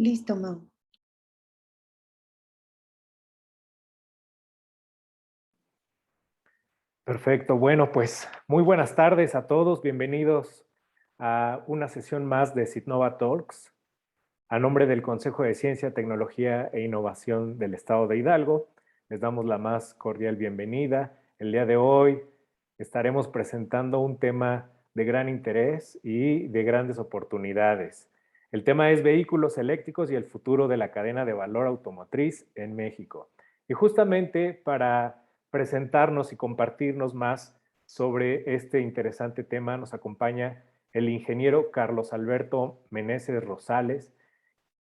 Listo, Mau. Perfecto, bueno, pues muy buenas tardes a todos, bienvenidos a una sesión más de Citnova Talks. A nombre del Consejo de Ciencia, Tecnología e Innovación del Estado de Hidalgo, les damos la más cordial bienvenida. El día de hoy estaremos presentando un tema de gran interés y de grandes oportunidades. El tema es vehículos eléctricos y el futuro de la cadena de valor automotriz en México. Y justamente para presentarnos y compartirnos más sobre este interesante tema nos acompaña el ingeniero Carlos Alberto Meneses Rosales,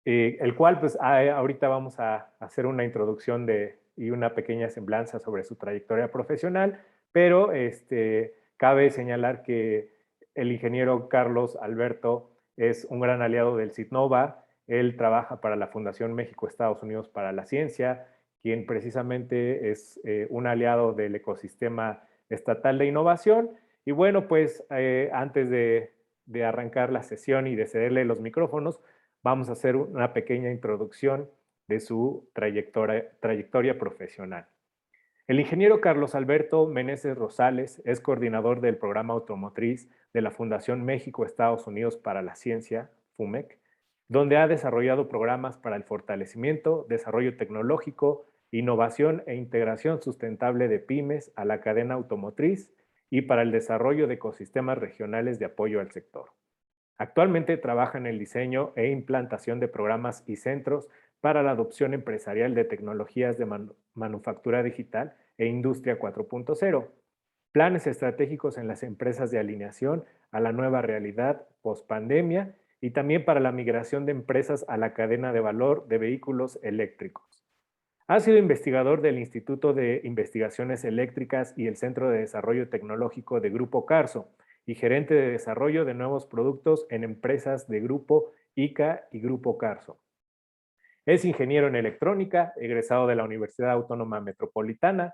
el cual pues ahorita vamos a hacer una introducción y una pequeña semblanza sobre su trayectoria profesional, pero cabe señalar que el ingeniero Carlos Alberto es un gran aliado del Citnova. Él trabaja para la Fundación México-Estados Unidos para la Ciencia, quien precisamente es un aliado del ecosistema estatal de innovación. Y bueno, pues antes de arrancar la sesión y de cederle los micrófonos, vamos a hacer una pequeña introducción de su trayectoria profesional. El ingeniero Carlos Alberto Meneses Rosales es coordinador del programa automotriz de la Fundación México-Estados Unidos para la Ciencia, FUMEC, donde ha desarrollado programas para el fortalecimiento, desarrollo tecnológico, innovación e integración sustentable de pymes a la cadena automotriz y para el desarrollo de ecosistemas regionales de apoyo al sector. Actualmente trabaja en el diseño e implantación de programas y centros para la adopción empresarial de tecnologías de manufactura digital e industria 4.0, planes estratégicos en las empresas de alineación a la nueva realidad post-pandemia y también para la migración de empresas a la cadena de valor de vehículos eléctricos. Ha sido investigador del Instituto de Investigaciones Eléctricas y el Centro de Desarrollo Tecnológico de Grupo Carso y gerente de desarrollo de nuevos productos en empresas de Grupo ICA y Grupo Carso. Es ingeniero en electrónica, egresado de la Universidad Autónoma Metropolitana.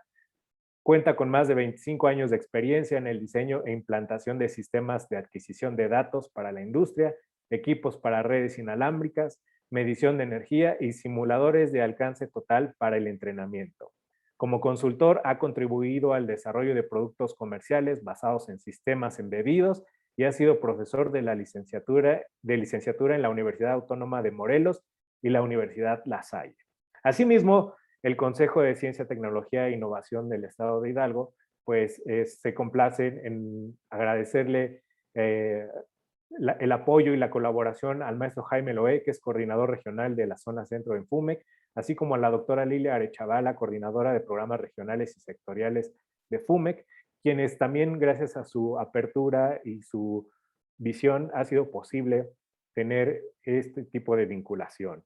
Cuenta con más de 25 años de experiencia en el diseño e implantación de sistemas de adquisición de datos para la industria, equipos para redes inalámbricas, medición de energía y simuladores de alcance total para el entrenamiento. Como consultor, ha contribuido al desarrollo de productos comerciales basados en sistemas embebidos y ha sido profesor de la licenciatura en la Universidad Autónoma de Morelos y la Universidad La Salle. Asimismo, el Consejo de Ciencia, Tecnología e Innovación del Estado de Hidalgo, pues se complace en agradecerle el apoyo y la colaboración al maestro Jaime Loé, que es coordinador regional de la zona centro en FUMEC, así como a la doctora Lilia Arechavala, coordinadora de programas regionales y sectoriales de FUMEC, quienes también gracias a su apertura y su visión ha sido posible tener este tipo de vinculación.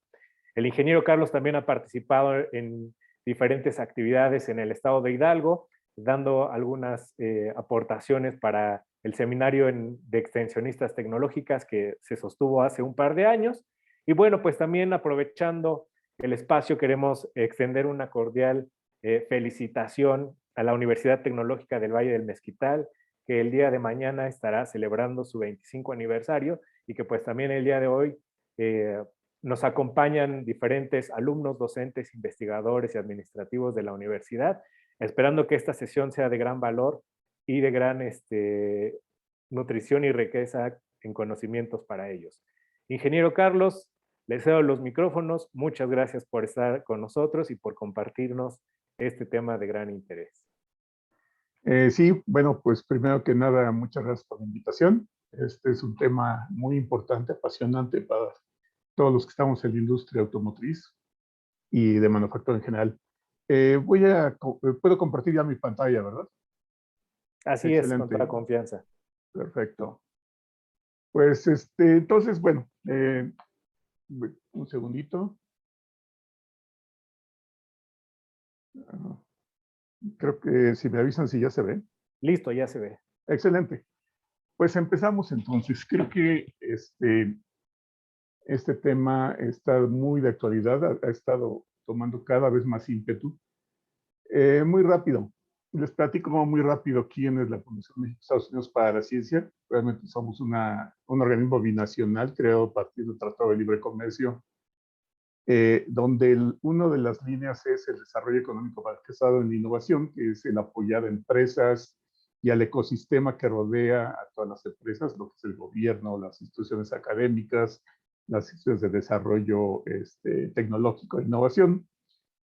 El ingeniero Carlos también ha participado en diferentes actividades en el estado de Hidalgo, dando algunas aportaciones para el seminario de extensionistas tecnológicas que se sostuvo hace un par de años. Y bueno, pues también aprovechando el espacio, queremos extender una cordial felicitación a la Universidad Tecnológica del Valle del Mezquital, que el día de mañana estará celebrando su 25 aniversario y que pues también el día de hoy nos acompañan diferentes alumnos, docentes, investigadores y administrativos de la universidad, esperando que esta sesión sea de gran valor y de gran nutrición y riqueza en conocimientos para ellos. Ingeniero Carlos, les cedo los micrófonos. Muchas gracias por estar con nosotros y por compartirnos este tema de gran interés. Sí, bueno, pues primero que nada, muchas gracias por la invitación. Este es un tema muy importante, apasionante para todos los que estamos en la industria automotriz y de manufactura en general. Puedo compartir ya mi pantalla, ¿verdad? Así es, con toda Excelente, confianza. perfecto. Pues entonces, bueno, un segundito. Ah, creo que si me avisan si ya se ve. Listo, ya se ve. Excelente. Pues empezamos entonces. Creo que este tema está muy de actualidad, ha estado tomando cada vez más ímpetu. Muy rápido, les platico muy rápido quién es la Fundación México Estados Unidos para la Ciencia. Realmente somos un organismo binacional creado a partir del Tratado de Libre Comercio donde una de las líneas es el desarrollo económico basado en la innovación, que es el apoyar a empresas y al ecosistema que rodea a todas las empresas, lo que es el gobierno, las instituciones académicas, las instituciones de desarrollo tecnológico e innovación,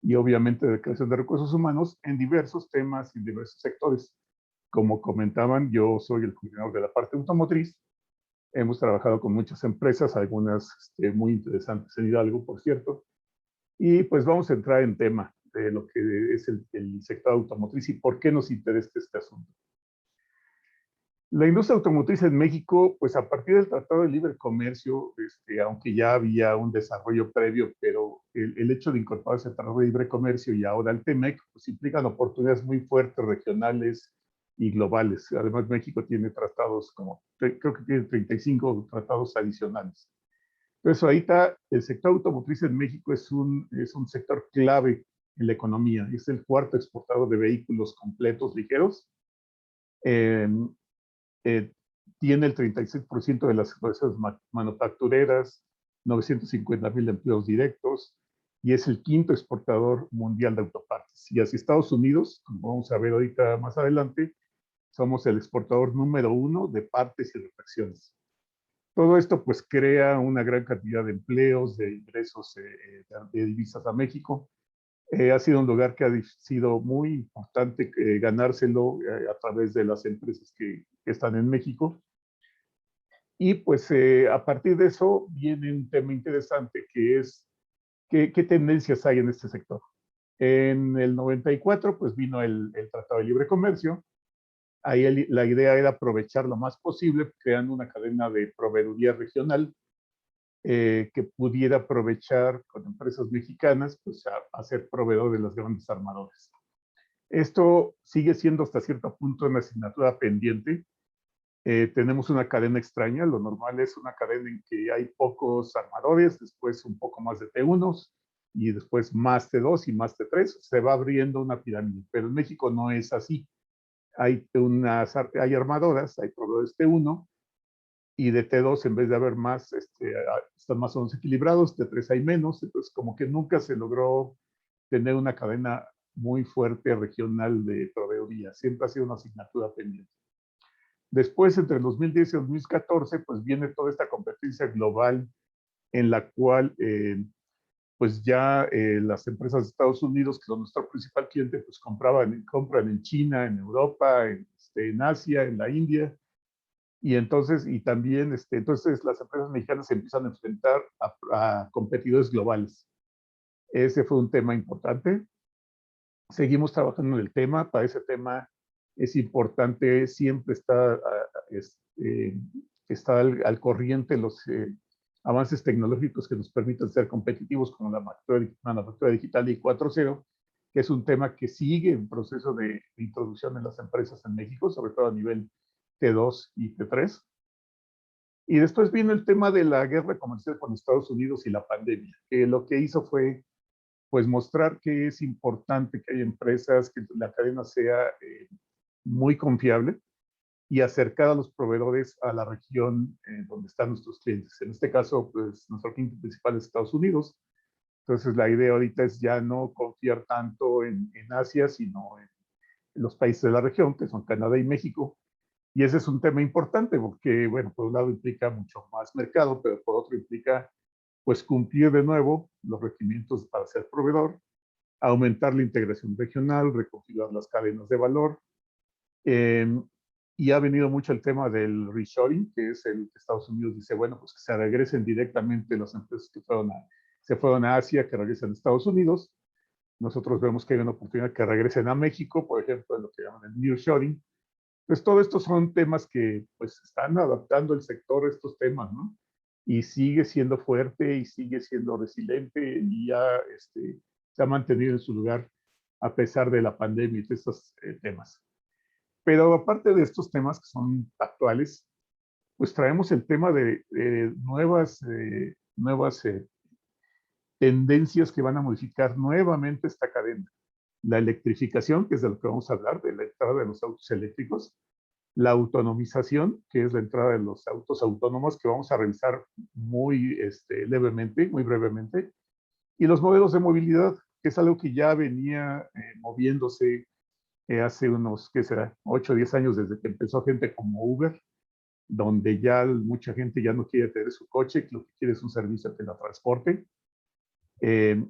y obviamente de creación de recursos humanos en diversos temas y diversos sectores. Como comentaban, yo soy el coordinador de la parte automotriz. Hemos trabajado con muchas empresas, algunas muy interesantes en Hidalgo, por cierto. Y pues vamos a entrar en tema de lo que es el sector automotriz y por qué nos interesa este asunto. La industria automotriz en México, pues a partir del Tratado de Libre Comercio, aunque ya había un desarrollo previo, pero el hecho de incorporarse al Tratado de Libre Comercio y ahora al TEMEC, pues implican oportunidades muy fuertes regionales y globales. Además, México tiene tratados creo que tiene 35 tratados adicionales. Entonces, ahorita el sector automotriz en México es un sector clave en la economía. Es el cuarto exportador de vehículos completos ligeros. Eh, eh, Tiene el 36% de las empresas manufactureras, 950,000 empleos directos y es el quinto exportador mundial de autopartes. Y hacia Estados Unidos, como vamos a ver ahorita más adelante, somos el exportador número 1 de partes y refacciones. Todo esto pues crea una gran cantidad de empleos, de ingresos de divisas a México. Ha sido un lugar que ha sido muy importante ganárselo a través de las empresas que están en México. Y pues a partir de eso viene un tema interesante que es qué tendencias hay en este sector. En el 94 pues vino el Tratado de Libre Comercio. Ahí la idea era aprovechar lo más posible creando una cadena de proveeduría regional que pudiera aprovechar con empresas mexicanas pues a ser proveedor de los grandes armadores. Esto sigue siendo hasta cierto punto una asignatura pendiente. Tenemos una cadena extraña. Lo normal es una cadena en que hay pocos armadores, después un poco más de T1 y después más T2 y más T3. Se va abriendo una pirámide, pero en México no es así. Hay armadoras, hay proveedores T1 y de T2 en vez de haber más, están más o menos equilibrados, T3 hay menos, entonces como que nunca se logró tener una cadena muy fuerte regional de proveeduría. Siempre ha sido una asignatura pendiente. Después, entre el 2010 y el 2014, pues viene toda esta competencia global en la cual pues ya las empresas de Estados Unidos, que son nuestro principal cliente, pues compran en China, en Europa, en Asia, en la India. Y entonces, y también, entonces las empresas mexicanas se empiezan a enfrentar a competidores globales. Ese fue un tema importante. Seguimos trabajando en el tema. Para ese tema es importante siempre estar al corriente los avances tecnológicos que nos permitan ser competitivos, como la manufactura digital y 4.0, que es un tema que sigue en proceso de introducción en las empresas en México, sobre todo a nivel T2 y T3. Y después vino el tema de la guerra comercial con Estados Unidos y la pandemia, que lo que hizo fue pues mostrar que es importante que haya empresas, que la cadena sea muy confiable y acercar a los proveedores a la región donde están nuestros clientes. En este caso, pues nuestro cliente principal es Estados Unidos. Entonces la idea ahorita es ya no confiar tanto en Asia, sino en los países de la región, que son Canadá y México. Y ese es un tema importante porque, bueno, por un lado implica mucho más mercado, pero por otro implica pues cumplir de nuevo los requerimientos para ser proveedor, aumentar la integración regional, reconfigurar las cadenas de valor. Eh, y ha venido mucho el tema del reshoring, que es el que Estados Unidos dice, bueno, pues que se regresen directamente las empresas que se fueron a Asia, que regresen a Estados Unidos. Nosotros vemos que hay una oportunidad que regresen a México, por ejemplo, en lo que llaman el nearshoring. Pues todo esto son temas que pues están adaptando el sector a estos temas, ¿no? Y sigue siendo fuerte y sigue siendo resiliente y ya se ha mantenido en su lugar a pesar de la pandemia y de estos temas. Pero aparte de estos temas que son actuales, pues traemos el tema de nuevas tendencias que van a modificar nuevamente esta cadena. La electrificación, que es de lo que vamos a hablar, de la entrada de los autos eléctricos, la autonomización, que es la entrada de los autos autónomos, que vamos a revisar muy levemente, muy brevemente, Y los modelos de movilidad, que es algo que ya venía moviéndose hace unos, ¿qué será? 8 o 10 años desde que empezó gente como Uber, donde ya mucha gente ya no quiere tener su coche, lo que quiere es un servicio que la transporte. Eh,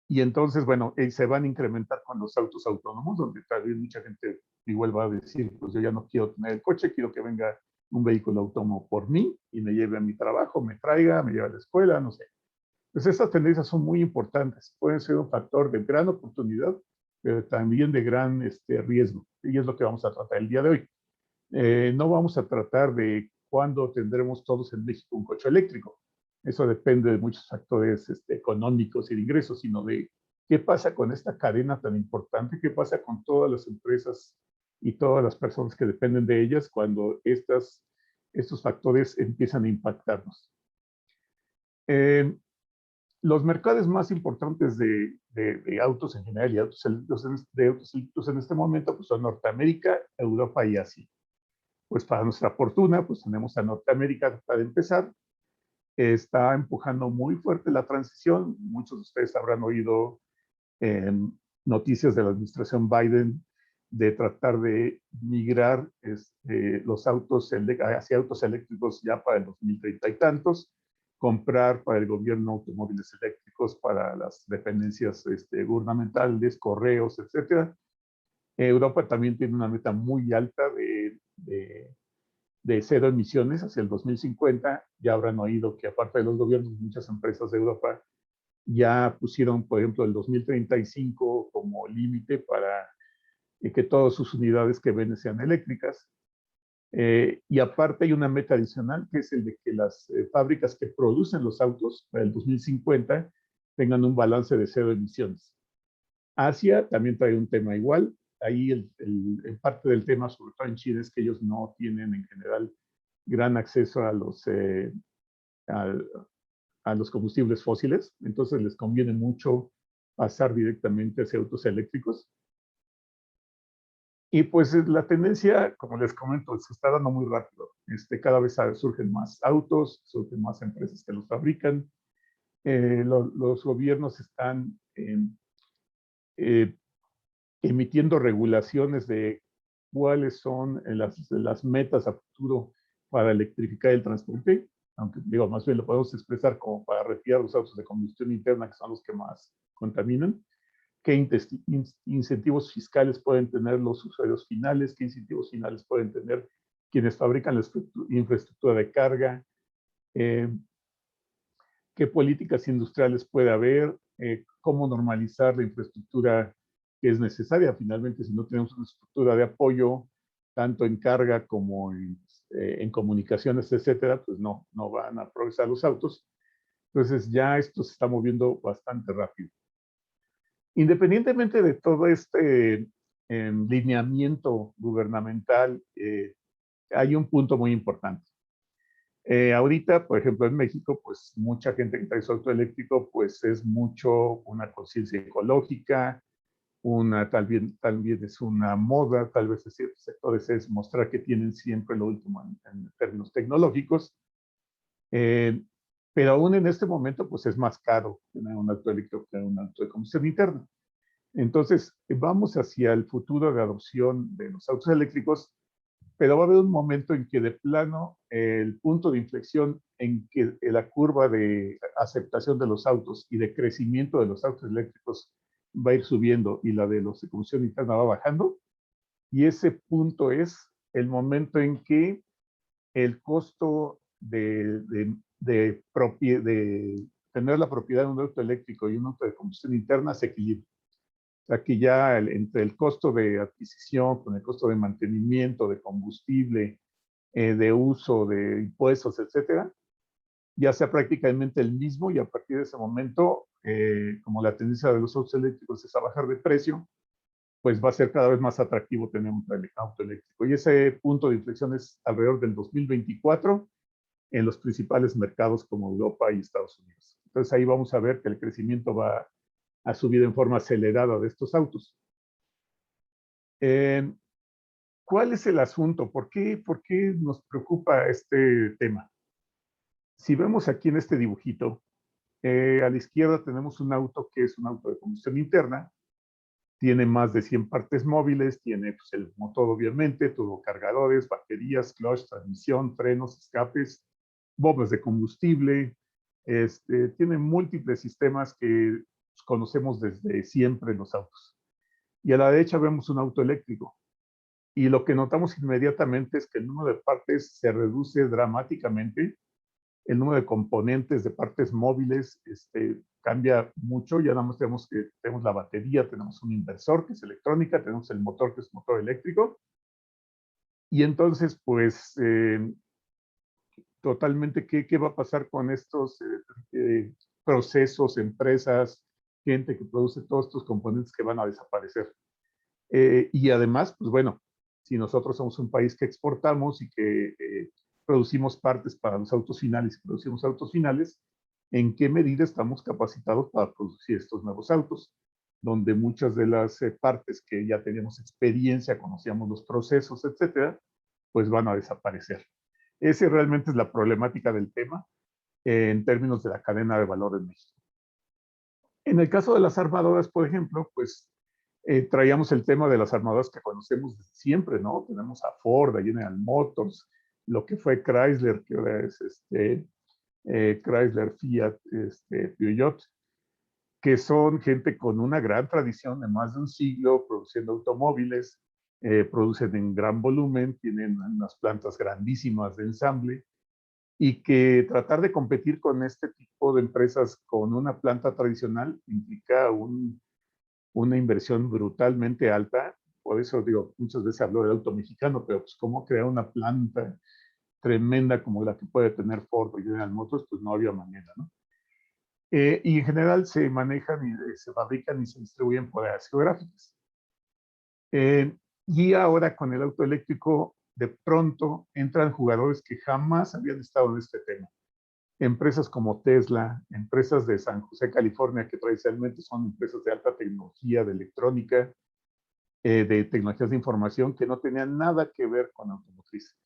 y entonces, bueno, se van a incrementar con los autos autónomos, donde también mucha gente igual va a decir, pues yo ya no quiero tener el coche, quiero que venga un vehículo autónomo por mí y me lleve a mi trabajo, me traiga, me lleve a la escuela, no sé. Entonces, estas tendencias son muy importantes. Pueden ser un factor de gran oportunidad, pero también de gran riesgo. Y es lo que vamos a tratar el día de hoy. No vamos a tratar de cuándo tendremos todos en México un coche eléctrico. Eso depende de muchos factores económicos y de ingresos, sino de qué pasa con esta cadena tan importante, qué pasa con todas las empresas y todas las personas que dependen de ellas cuando estos factores empiezan a impactarnos. Los mercados más importantes de autos en general y de autos eléctricos en este momento pues son Norteamérica, Europa y Asia. Pues para nuestra fortuna, pues tenemos a Norteamérica para empezar. Está empujando muy fuerte la transición. Muchos de ustedes habrán oído noticias de la administración Biden de tratar de migrar los autos hacia autos eléctricos ya para el 2030 y tantos, comprar para el gobierno automóviles eléctricos para las dependencias gubernamentales, correos, etcétera. Europa también tiene una meta muy alta de cero emisiones hacia el 2050. Ya habrán oído que aparte de los gobiernos, muchas empresas de Europa ya pusieron, por ejemplo, el 2035 como límite para que todas sus unidades que venden sean eléctricas. Y aparte hay una meta adicional, que es el de que las fábricas que producen los autos para el 2050 tengan un balance de cero emisiones. Asia también trae un tema igual. Ahí en parte del tema, sobre todo en China, es que ellos no tienen en general gran acceso a, a los combustibles fósiles, entonces les conviene mucho pasar directamente hacia autos eléctricos. Y pues la tendencia, como les comento, se está dando muy rápido. Cada vez surgen más autos, surgen más empresas que los fabrican. Los gobiernos están emitiendo regulaciones de cuáles son las metas a futuro para electrificar el transporte, aunque digo, más bien lo podemos expresar como para retirar los autos de combustión interna, que son los que más contaminan. ¿Qué incentivos fiscales pueden tener los usuarios finales? ¿Qué incentivos finales pueden tener quienes fabrican la infraestructura de carga? ¿Qué políticas industriales puede haber? ¿Cómo normalizar la infraestructura que es necesaria? Finalmente, si no tenemos una estructura de apoyo, tanto en carga como en comunicaciones, etcétera, pues no van a progresar los autos. Entonces ya esto se está moviendo bastante rápido. Independientemente de todo este lineamiento gubernamental, hay un punto muy importante. Ahorita, por ejemplo, en México, pues mucha gente que trae su auto eléctrico, pues es mucho una conciencia ecológica, también es una moda, tal vez en ciertos sectores es mostrar que tienen siempre lo último en términos tecnológicos. Pero aún en este momento, pues es más caro tener un auto eléctrico que un auto de combustión interna. Entonces, vamos hacia el futuro de adopción de los autos eléctricos, pero va a haber un momento en que de plano el punto de inflexión en que la curva de aceptación de los autos y de crecimiento de los autos eléctricos va a ir subiendo y la de los de combustión interna va bajando. Y ese punto es el momento en que el costo de tener la propiedad de un auto eléctrico y un auto de combustión interna se equilibra. Aquí ya entre el costo de adquisición, con el costo de mantenimiento, de combustible, de uso, de impuestos, etcétera, ya sea prácticamente el mismo y a partir de ese momento, como la tendencia de los autos eléctricos es a bajar de precio, pues va a ser cada vez más atractivo tener un auto eléctrico. Y ese punto de inflexión es alrededor del 2024 en los principales mercados como Europa y Estados Unidos. Entonces ahí vamos a ver que el crecimiento va a subir en forma acelerada de estos autos. ¿Cuál es el asunto? ¿Por qué nos preocupa este tema? Si vemos aquí en este dibujito, A la izquierda tenemos un auto que es un auto de combustión interna, tiene más de 100 partes móviles, tiene pues, el motor obviamente, turbocargadores, baterías, clutch, transmisión, frenos, escapes, bombas de combustible, tiene múltiples sistemas que conocemos desde siempre en los autos. Y a la derecha vemos un auto eléctrico. Y lo que notamos inmediatamente es que el número de partes se reduce dramáticamente, el número de componentes de partes móviles cambia mucho. Ya nada más tenemos la batería, tenemos un inversor que es electrónica, tenemos el motor que es motor eléctrico. Y entonces, pues, totalmente, ¿qué va a pasar con estos procesos, empresas, gente que produce todos estos componentes que van a desaparecer? Y además, pues bueno, si nosotros somos un país que exportamos y que producimos partes para los autos finales y producimos autos finales, ¿en qué medida estamos capacitados para producir estos nuevos autos? Donde muchas de las partes que ya teníamos experiencia, conocíamos los procesos, etcétera, pues van a desaparecer. Esa realmente es la problemática del tema en términos de la cadena de valor en México. En el caso de las armadoras, por ejemplo, pues traíamos el tema de las armadoras que conocemos desde siempre, ¿no? Tenemos a Ford, a General Motors, lo que fue Chrysler, que ahora es Chrysler, Fiat, Peugeot, que son gente con una gran tradición de más de un siglo produciendo automóviles, producen en gran volumen, tienen unas plantas grandísimas de ensamble, y que tratar de competir con este tipo de empresas con una planta tradicional implica una inversión brutalmente alta. Por eso digo, muchas veces hablo del auto mexicano, pero pues cómo crear una planta tremenda como la que puede tener Ford o General Motors, pues no había manera, ¿no? Y en general se manejan y se fabrican y se distribuyen por áreas geográficas. Y ahora con el auto eléctrico, de pronto entran jugadores que jamás habían estado en este tema. Empresas como Tesla, empresas de San José, California, que tradicionalmente son empresas de alta tecnología, de electrónica, de tecnologías de información, que no tenían nada que ver con automotriz.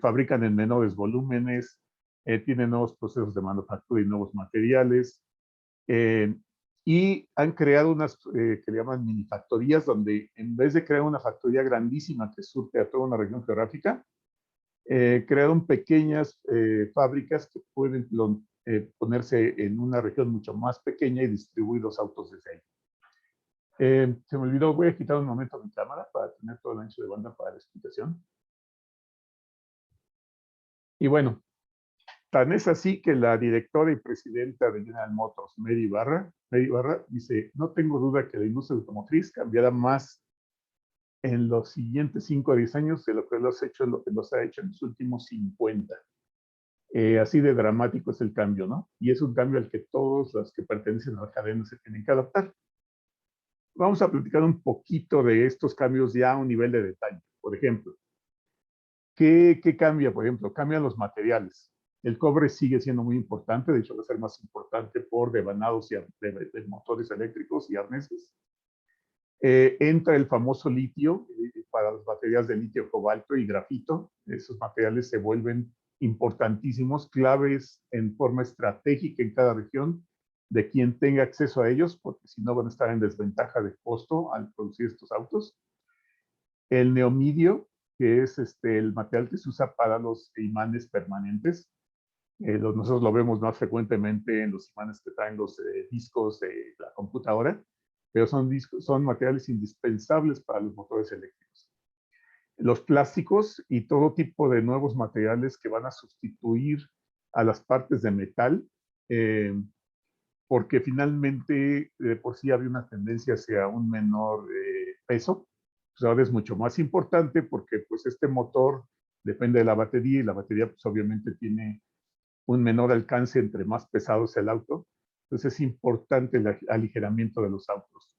Fabrican en menores volúmenes, tienen nuevos procesos de manufactura y nuevos materiales, y han creado unas que le llaman mini factorías, donde en vez de crear una factoría grandísima que surte a toda una región geográfica, crearon pequeñas fábricas que pueden ponerse en una región mucho más pequeña y distribuir los autos desde ahí. Se me olvidó, voy a quitar un momento mi cámara para tener todo el ancho de banda para la explicación. Y bueno, tan es así que la directora y presidenta de General Motors, Mary Barra, dice, no tengo duda que la industria automotriz cambiará más en los siguientes 5 a 10 años de lo que los ha hecho en los últimos 50. Así de dramático es el cambio, ¿no? Y es un cambio al que todos los que pertenecen a la cadena se tienen que adaptar. Vamos a platicar un poquito de estos cambios ya a un nivel de detalle. Por ejemplo, ¿qué cambia? Por ejemplo, cambian los materiales. El cobre sigue siendo muy importante, de hecho va a ser más importante por devanados de motores eléctricos y arneses. Entra el famoso litio para las baterías de litio, cobalto y grafito. Esos materiales se vuelven importantísimos, claves en forma estratégica en cada región de quien tenga acceso a ellos, porque si no van a estar en desventaja de costo al producir estos autos. El neomidio, que es el material que se usa para los imanes permanentes. Nosotros lo vemos más frecuentemente en los imanes que traen los discos de la computadora, pero son materiales indispensables para los motores eléctricos. Los plásticos y todo tipo de nuevos materiales que van a sustituir a las partes de metal, porque finalmente por sí había una tendencia hacia un menor peso. Pues ahora es mucho más importante porque pues este motor depende de la batería y la batería pues obviamente tiene un menor alcance entre más pesado sea el auto. Entonces es importante el aligeramiento de los autos.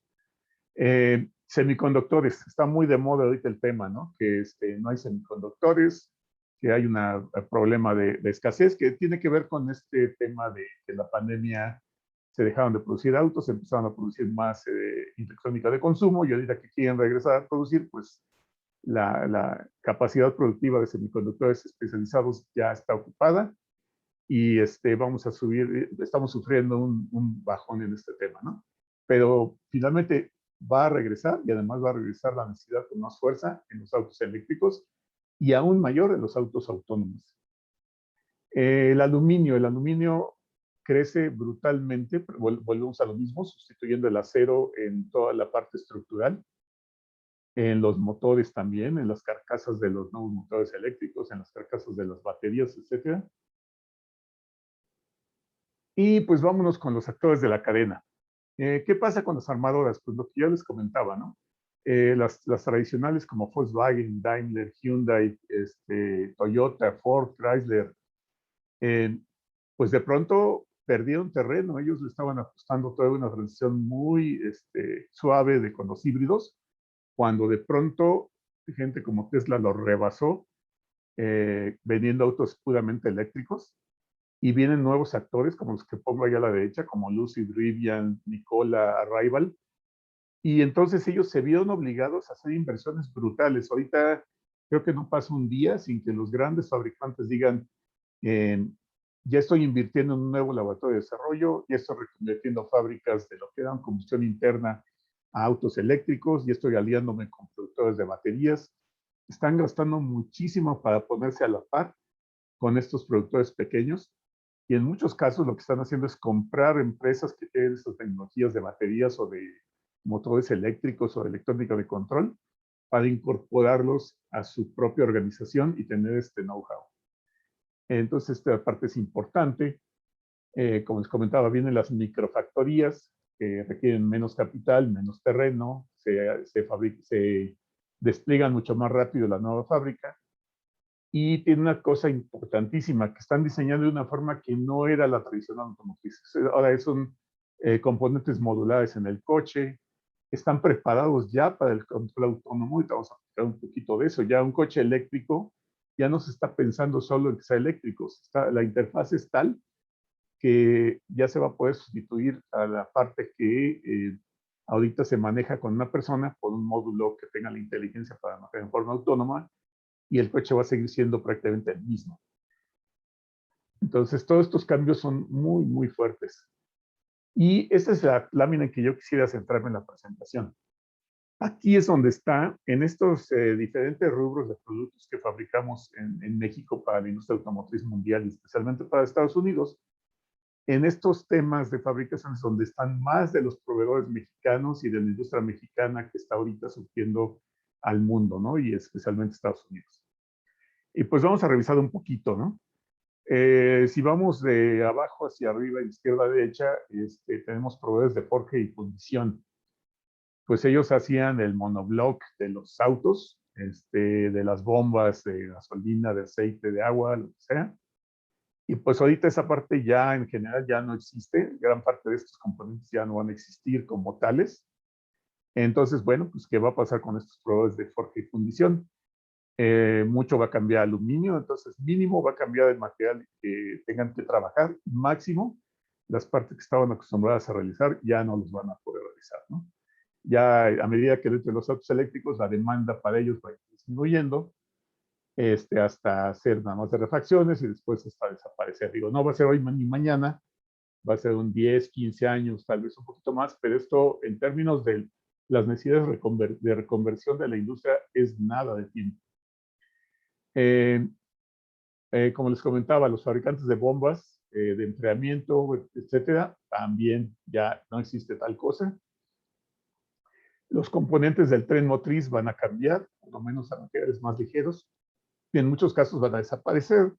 Semiconductores, está muy de moda ahorita el tema, ¿no? Que no hay semiconductores, que hay un problema de escasez que tiene que ver con este tema de que la pandemia se dejaron de producir autos, se empezaron a producir más electrónica de consumo y ahorita que quieren regresar a producir, pues la capacidad productiva de semiconductores especializados ya está ocupada y vamos a subir, estamos sufriendo un bajón en este tema, ¿no? Pero finalmente va a regresar y además va a regresar la necesidad con más fuerza en los autos eléctricos y aún mayor en los autos autónomos. El aluminio crece brutalmente, volvemos a lo mismo, sustituyendo el acero en toda la parte estructural, en los motores también, en las carcasas de los nuevos motores eléctricos, en las carcasas de las baterías, etcétera. Y pues vámonos con los actores de la cadena. ¿Qué pasa con las armadoras? Pues lo que ya les comentaba, ¿no? Las tradicionales como Volkswagen, Daimler, Hyundai, Toyota, Ford, Chrysler, pues de pronto perdieron terreno. Ellos le estaban apostando toda una transición muy suave con los híbridos, cuando de pronto gente como Tesla lo rebasó, vendiendo autos puramente eléctricos. Y vienen nuevos actores, como los que pongo ahí a la derecha, como Lucid, Rivian, Nikola, Arrival. Y entonces ellos se vieron obligados a hacer inversiones brutales. Ahorita creo que no pasa un día sin que los grandes fabricantes digan, ya estoy invirtiendo en un nuevo laboratorio de desarrollo, ya estoy reconvirtiendo fábricas de lo que eran combustión interna a autos eléctricos, ya estoy aliándome con productores de baterías. Están gastando muchísimo para ponerse a la par con estos productores pequeños. Y en muchos casos lo que están haciendo es comprar empresas que tienen estas tecnologías de baterías o de motores eléctricos o de electrónica de control para incorporarlos a su propia organización y tener este know-how. Entonces, esta parte es importante. Como les comentaba, vienen las microfactorías que requieren menos capital, menos terreno, se despliegan mucho más rápido la nueva fábrica. Y tiene una cosa importantísima, que están diseñando de una forma que no era la tradicional automotriz. Ahora son componentes modulares en el coche, están preparados ya para el control autónomo, y vamos a hablar un poquito de eso. Ya un coche eléctrico ya no se está pensando solo en que sea eléctrico, la interfaz es tal que ya se va a poder sustituir a la parte que ahorita se maneja con una persona por un módulo que tenga la inteligencia para manejar en forma autónoma, y el coche va a seguir siendo prácticamente el mismo. Entonces, todos estos cambios son muy, muy fuertes. Y esta es la lámina en que yo quisiera centrarme en la presentación. Aquí es donde está, en estos diferentes rubros de productos que fabricamos en México para la industria automotriz mundial y especialmente para Estados Unidos, en estos temas de fabricación es donde están más de los proveedores mexicanos y de la industria mexicana que está ahorita surgiendo al mundo, ¿no? Y especialmente Estados Unidos. Y pues vamos a revisar un poquito, ¿no? Si vamos de abajo hacia arriba, de izquierda a derecha, tenemos proveedores de forja y fundición. Pues ellos hacían el monobloc de los autos, de las bombas de gasolina, de aceite, de agua, lo que sea. Y pues ahorita esa parte ya en general ya no existe. Gran parte de estos componentes ya no van a existir como tales. Entonces, bueno, pues ¿qué va a pasar con estos proveedores de forja y fundición? Mucho va a cambiar aluminio, entonces mínimo va a cambiar el material que tengan que trabajar, máximo las partes que estaban acostumbradas a realizar ya no los van a poder realizar, ¿no? Ya a medida que dentro de los autos eléctricos la demanda para ellos va a ir disminuyendo, hasta hacer nada más de refacciones y después hasta desaparecer. Digo, no va a ser hoy ni mañana, va a ser un 10, 15 años, tal vez un poquito más, pero esto en términos de las necesidades de reconversión de la industria es nada de tiempo. Como les comentaba, los fabricantes de bombas, de enfriamiento, etcétera, también ya no existe tal cosa. Los componentes del tren motriz van a cambiar, por lo menos a materiales más ligeros, y en muchos casos van a desaparecer.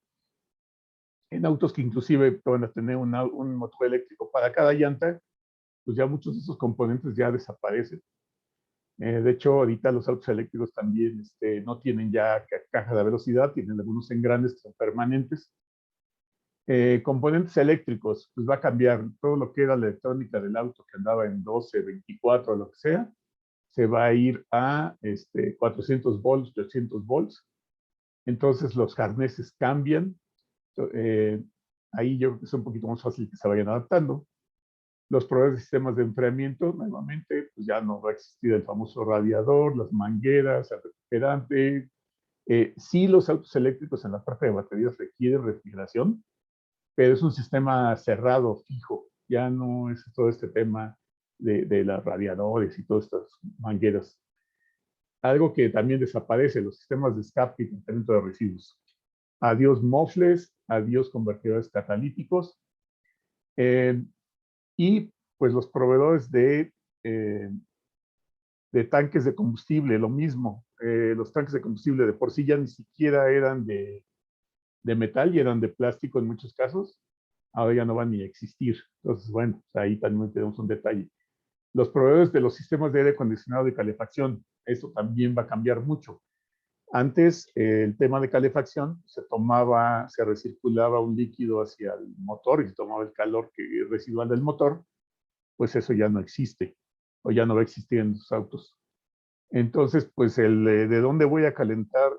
En autos que inclusive van a tener un motor eléctrico para cada llanta, pues ya muchos de esos componentes ya desaparecen. De hecho, ahorita los autos eléctricos también no tienen ya caja de velocidad, tienen algunos engranes permanentes. Componentes eléctricos, pues va a cambiar todo lo que era la electrónica del auto que andaba en 12, 24, lo que sea, se va a ir a 400 volts, 300 volts. Entonces los arneses cambian. Ahí yo creo que es un poquito más fácil que se vayan adaptando. Los proveedores de sistemas de enfriamiento, nuevamente, pues ya no va a existir el famoso radiador, las mangueras, el refrigerante. Sí, los autos eléctricos en la parte de baterías requieren refrigeración, pero es un sistema cerrado, fijo. Ya no es todo este tema de los radiadores y todas estas mangueras. Algo que también desaparece, los sistemas de escape y tratamiento de residuos. Adiós mofles, adiós convertidores catalíticos. Y pues los proveedores eh, de tanques de combustible, lo mismo. Los tanques de combustible de por sí ya ni siquiera eran de metal y eran de plástico en muchos casos. Ahora ya no van ni a existir. Entonces, bueno, ahí también tenemos un detalle. Los proveedores de los sistemas de aire acondicionado y calefacción, eso también va a cambiar mucho. Antes, el tema de calefacción, se recirculaba un líquido hacia el motor y se tomaba el calor residual del motor, pues eso ya no existe o ya no va a existir en los autos. Entonces, pues de dónde voy a calentar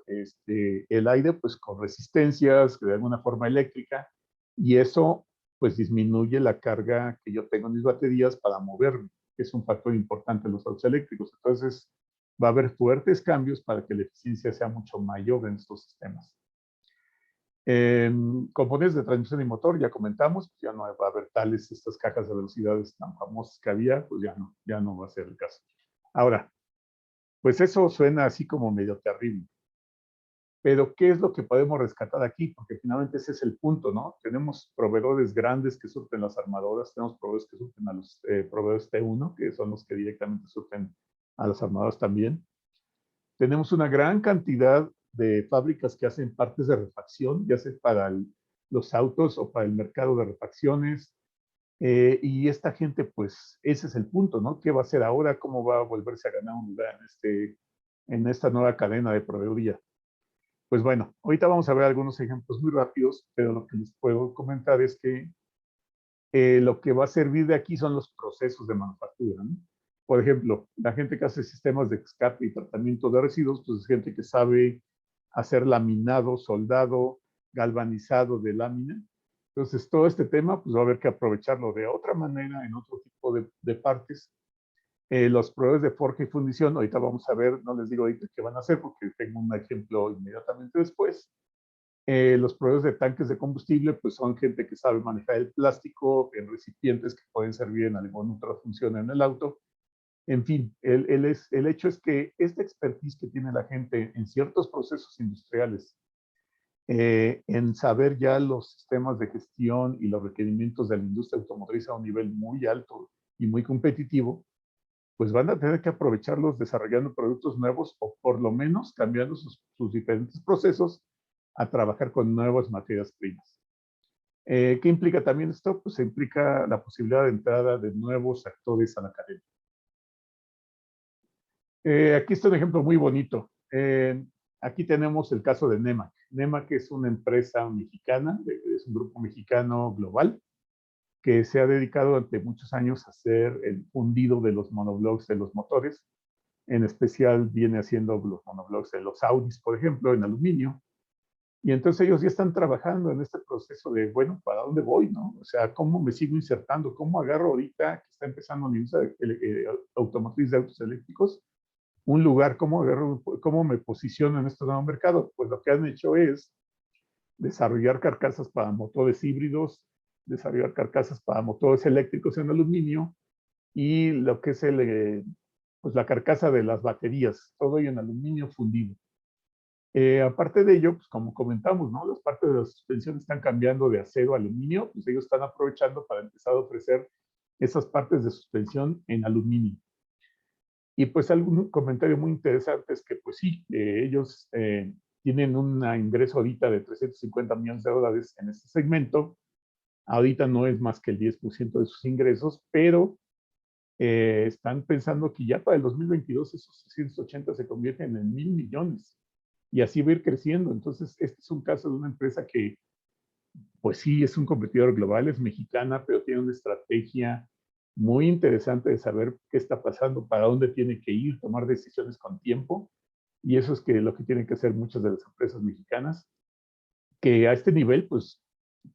el aire, pues con resistencias, de alguna forma eléctrica, y eso pues disminuye la carga que yo tengo en mis baterías para moverme, que es un factor importante en los autos eléctricos. Entonces, va a haber fuertes cambios para que la eficiencia sea mucho mayor en estos sistemas. Componentes de transmisión y motor, ya comentamos, ya no va a haber estas cajas de velocidades tan famosas que había, pues ya no va a ser el caso. Ahora, pues eso suena así como medio terrible. Pero, ¿qué es lo que podemos rescatar aquí? Porque finalmente ese es el punto, ¿no? Tenemos proveedores grandes que surten las armadoras, tenemos proveedores que surten a los proveedores T1, que son los que directamente surten a las armadoras también. Tenemos una gran cantidad de fábricas que hacen partes de refacción, ya sea para los autos o para el mercado de refacciones. Y esta gente, pues, ese es el punto, ¿no? ¿Qué va a hacer ahora? ¿Cómo va a volverse a ganar un lugar en esta nueva cadena de proveeduría? Pues bueno, ahorita vamos a ver algunos ejemplos muy rápidos, pero lo que les puedo comentar es que lo que va a servir de aquí son los procesos de manufactura, ¿no? Por ejemplo, la gente que hace sistemas de escape y tratamiento de residuos, pues es gente que sabe hacer laminado, soldado, galvanizado de lámina. Entonces, todo este tema, pues va a haber que aprovecharlo de otra manera en otro tipo de partes. Los proveedores de forja y fundición, ahorita vamos a ver, no les digo ahorita qué van a hacer porque tengo un ejemplo inmediatamente después. Los proveedores de tanques de combustible, pues son gente que sabe manejar el plástico en recipientes que pueden servir en alguna otra función en el auto. En fin, el hecho es que esta expertise que tiene la gente en ciertos procesos industriales, en saber ya los sistemas de gestión y los requerimientos de la industria automotriz a un nivel muy alto y muy competitivo, pues van a tener que aprovecharlos desarrollando productos nuevos o por lo menos cambiando sus diferentes procesos a trabajar con nuevas materias primas. ¿Qué implica también esto? Pues implica la posibilidad de entrada de nuevos actores a la cadena. Aquí está un ejemplo muy bonito. Aquí tenemos el caso de Nemak. Nemak es una empresa mexicana, es un grupo mexicano global que se ha dedicado durante muchos años a hacer el fundido de los monoblocks de los motores. En especial viene haciendo los monoblocks de los Audis, por ejemplo, en aluminio. Y entonces ellos ya están trabajando en este proceso de, bueno, ¿para dónde voy, no? O sea, ¿cómo me sigo insertando? ¿Cómo agarro ahorita que está empezando la industria automotriz de autos eléctricos? Un lugar, ¿cómo agarro, cómo me posiciono en este nuevo mercado? Pues lo que han hecho es desarrollar carcasas para motores híbridos, desarrollar carcasas para motores eléctricos en aluminio y lo que es pues la carcasa de las baterías, todo ello en aluminio fundido. Aparte de ello, pues como comentamos, ¿no? Las partes de la suspensión están cambiando de acero a aluminio, pues ellos están aprovechando para empezar a ofrecer esas partes de suspensión en aluminio. Y pues algún comentario muy interesante es que pues sí, ellos tienen un ingreso ahorita de 350 millones de dólares en este segmento. Ahorita no es más que el 10% de sus ingresos, pero están pensando que ya para el 2022 esos 680 se convierten en 1,000 millones y así va a ir creciendo. Entonces, este es un caso de una empresa que, pues sí, es un competidor global, es mexicana, pero tiene una estrategia muy interesante de saber qué está pasando, para dónde tiene que ir, tomar decisiones con tiempo. Y eso es lo que tienen que hacer muchas de las empresas mexicanas, que a este nivel, pues,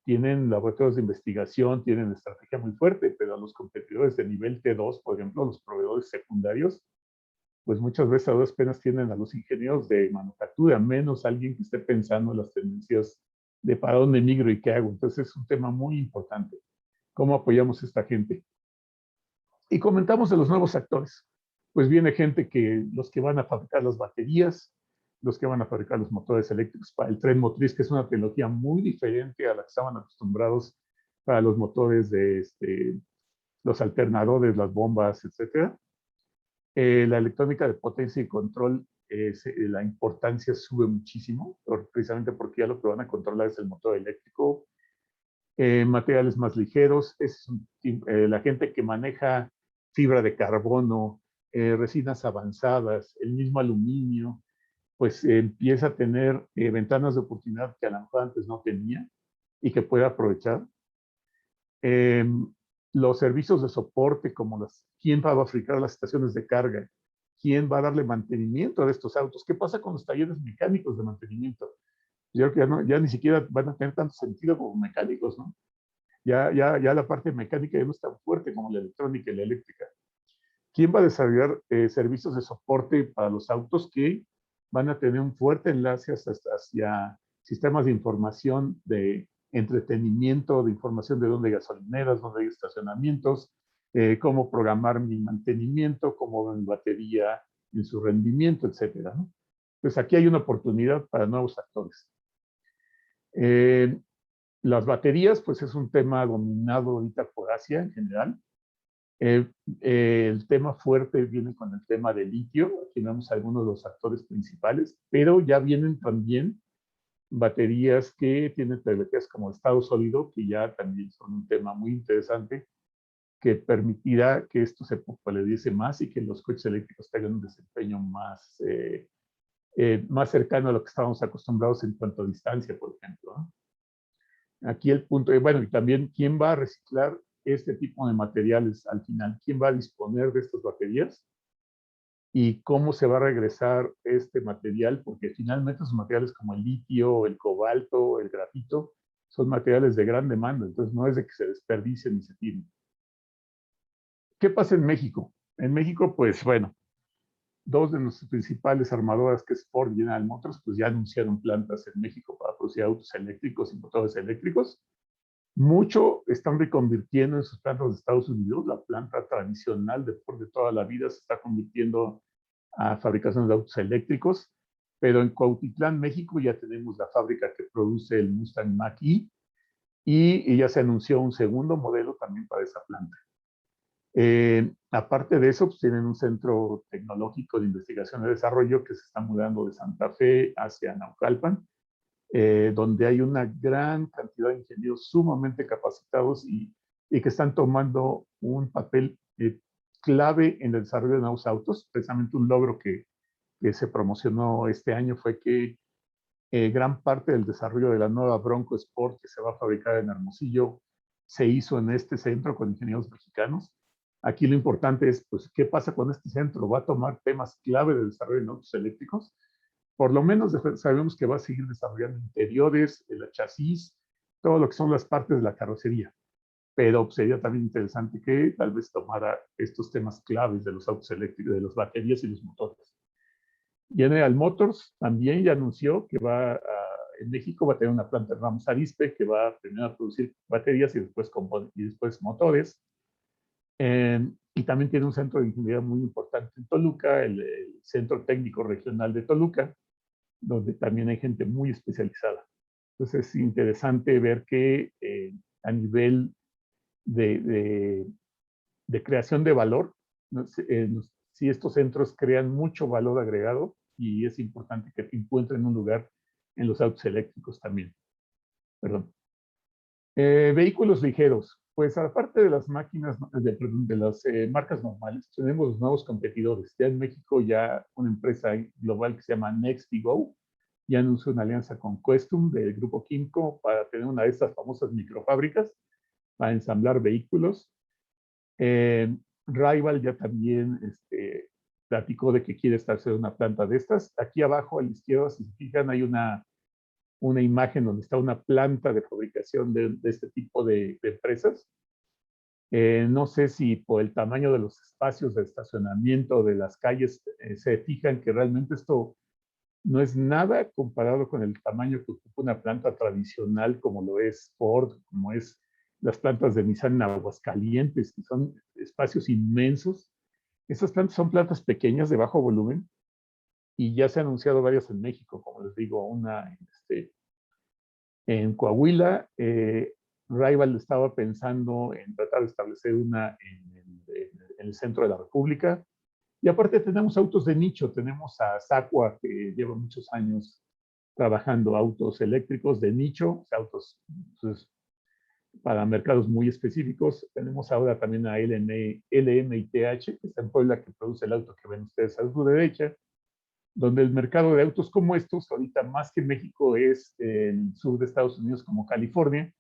tienen laboratorios de investigación, tienen estrategia muy fuerte, pero a los competidores de nivel T2, por ejemplo, los proveedores secundarios, pues muchas veces a duras penas tienen a los ingenieros de manufactura, menos alguien que esté pensando en las tendencias de para dónde migro y qué hago. Entonces es un tema muy importante. ¿Cómo apoyamos a esta gente? Y comentamos de los nuevos actores. Pues viene gente que los que van a fabricar las baterías, los que van a fabricar los motores eléctricos para el tren motriz, que es una tecnología muy diferente a la que estaban acostumbrados para los motores de los alternadores, las bombas, etcétera. La electrónica de potencia y control, la importancia sube muchísimo, precisamente porque ya lo que van a controlar es el motor eléctrico. Materiales más ligeros, la gente que maneja fibra de carbono, resinas avanzadas, el mismo aluminio, pues empieza a tener ventanas de oportunidad que a lo mejor antes no tenía y que puede aprovechar. Eh, los servicios de soporte, como quién va a fabricar las estaciones de carga, quién va a darle mantenimiento a estos autos, qué pasa con los talleres mecánicos de mantenimiento. Yo creo que ya ni siquiera van a tener tanto sentido como mecánicos, ¿no? Ya la parte mecánica ya no es tan fuerte como la electrónica y la eléctrica. ¿Quién va a desarrollar servicios de soporte para los autos que van a tener un fuerte enlace hacia sistemas de información, de entretenimiento, de información de dónde hay gasolineras, dónde hay estacionamientos, cómo programar mi mantenimiento, cómo va mi batería en su rendimiento, etcétera, ¿no? Pues aquí hay una oportunidad para nuevos actores. Las baterías, pues es un tema dominado ahorita por Asia en general. El tema fuerte viene con el tema del litio. Aquí vemos algunos de los actores principales, pero ya vienen también baterías que tienen tecnologías como estado sólido, que ya también son un tema muy interesante, que permitirá que esto se popularice más y que los coches eléctricos tengan un desempeño más cercano a lo que estábamos acostumbrados en cuanto a distancia, por ejemplo, ¿no? Aquí el punto, bueno, y también quién va a reciclar este tipo de materiales al final, quién va a disponer de estas baterías y cómo se va a regresar este material, porque finalmente esos materiales como el litio, el cobalto, el grafito, son materiales de gran demanda, entonces no es de que se desperdicien ni se tiren. ¿Qué pasa en México? En México, pues bueno, dos de nuestras principales armadoras, que es Ford y General Motors, pues ya anunciaron plantas en México para producir autos eléctricos y motores eléctricos. Mucho están reconvirtiendo en sus plantas de Estados Unidos. La planta tradicional de Ford de toda la vida se está convirtiendo a fabricación de autos eléctricos, pero en Cuautitlán, México, ya tenemos la fábrica que produce el Mustang Mach-E y ya se anunció un segundo modelo también para esa planta. Aparte de eso, pues tienen un centro tecnológico de investigación y desarrollo que se está mudando de Santa Fe hacia Naucalpan, donde hay una gran cantidad de ingenieros sumamente capacitados y que están tomando un papel clave en el desarrollo de nuevos autos. Precisamente un logro que se promocionó este año fue que gran parte del desarrollo de la nueva Bronco Sport que se va a fabricar en Hermosillo se hizo en este centro con ingenieros mexicanos. Aquí lo importante es, pues, ¿qué pasa con este centro? ¿Va a tomar temas clave de desarrollo de autos eléctricos? Por lo menos sabemos que va a seguir desarrollando interiores, el chasis, todo lo que son las partes de la carrocería. Pero sería también interesante que tal vez tomara estos temas claves de los autos eléctricos, de las baterías y los motores. General Motors también ya anunció que en México va a tener una planta en Ramos Arizpe que va primero a producir baterías y después motores. Y también tiene un centro de ingeniería muy importante en Toluca, el Centro Técnico Regional de Toluca, donde también hay gente muy especializada. Entonces es interesante ver que a nivel de, de creación de valor, si estos centros crean mucho valor agregado y es importante que encuentren un lugar en los autos eléctricos también. Perdón. Vehículos ligeros. Pues aparte de las máquinas, de las marcas normales, tenemos los nuevos competidores. Ya en México ya una empresa global que se llama Next2Go ya anunció una alianza con Questum del grupo Kimco para tener una de estas famosas microfábricas para ensamblar vehículos. Rival ya también platicó de que quiere establecer una planta de estas. Aquí abajo a la izquierda, si se fijan, hay una imagen donde está una planta de fabricación de este tipo de empresas. No sé si por el tamaño de los espacios de estacionamiento de las calles se fijan que realmente esto no es nada comparado con el tamaño que ocupa una planta tradicional como lo es Ford, como es las plantas de Nissan en Aguascalientes, que son espacios inmensos. Estas plantas son plantas pequeñas de bajo volumen y ya se han anunciado varias en México, como les digo, una en Coahuila. Rival estaba pensando en tratar de establecer una en el centro de la República. Y aparte tenemos autos de nicho, tenemos a Sacua, que lleva muchos años trabajando autos eléctricos de nicho, o sea, autos pues, para mercados muy específicos. Tenemos ahora también a LMITH, que está en Puebla, que produce el auto que ven ustedes a su derecha, donde el mercado de autos como estos, ahorita más que México, es el sur de Estados Unidos como California,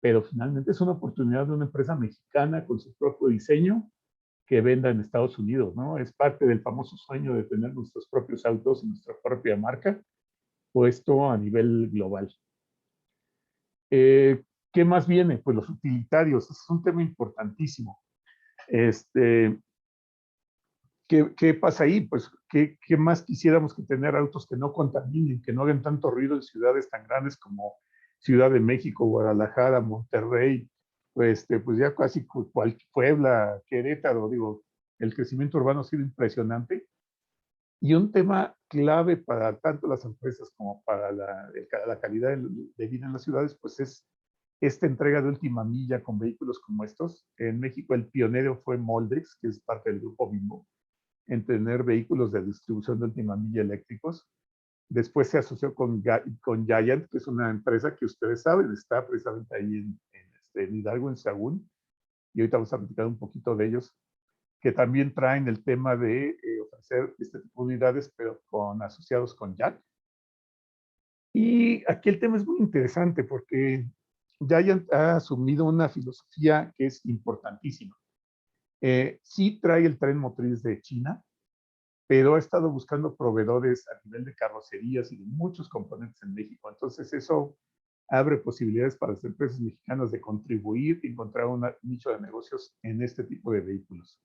pero finalmente es una oportunidad de una empresa mexicana con su propio diseño que venda en Estados Unidos, ¿no? Es parte del famoso sueño de tener nuestros propios autos y nuestra propia marca puesto a nivel global. ¿Qué más viene? Pues los utilitarios, es un tema importantísimo. ¿Qué pasa ahí? Pues, ¿qué más quisiéramos que tener autos que no contaminen, que no hagan tanto ruido en ciudades tan grandes como Ciudad de México, Guadalajara, Monterrey, pues ya casi Puebla, Querétaro, digo, el crecimiento urbano ha sido impresionante. Y un tema clave para tanto las empresas como para la calidad de vida en las ciudades, pues es esta entrega de última milla con vehículos como estos. En México el pionero fue Moldex, que es parte del grupo Bimbo, en tener vehículos de distribución de última milla eléctricos. Después se asoció con Giant, que es una empresa que ustedes saben, está precisamente ahí en Hidalgo, en Sagún, y ahorita vamos a platicar un poquito de ellos, que también traen el tema de ofrecer este tipo de unidades, pero asociados con Jack. Y aquí el tema es muy interesante porque Giant ha asumido una filosofía que es importantísima. Sí trae el tren motriz de China, pero ha estado buscando proveedores a nivel de carrocerías y de muchos componentes en México. Entonces eso abre posibilidades para las empresas mexicanas de contribuir y encontrar un nicho de negocios en este tipo de vehículos.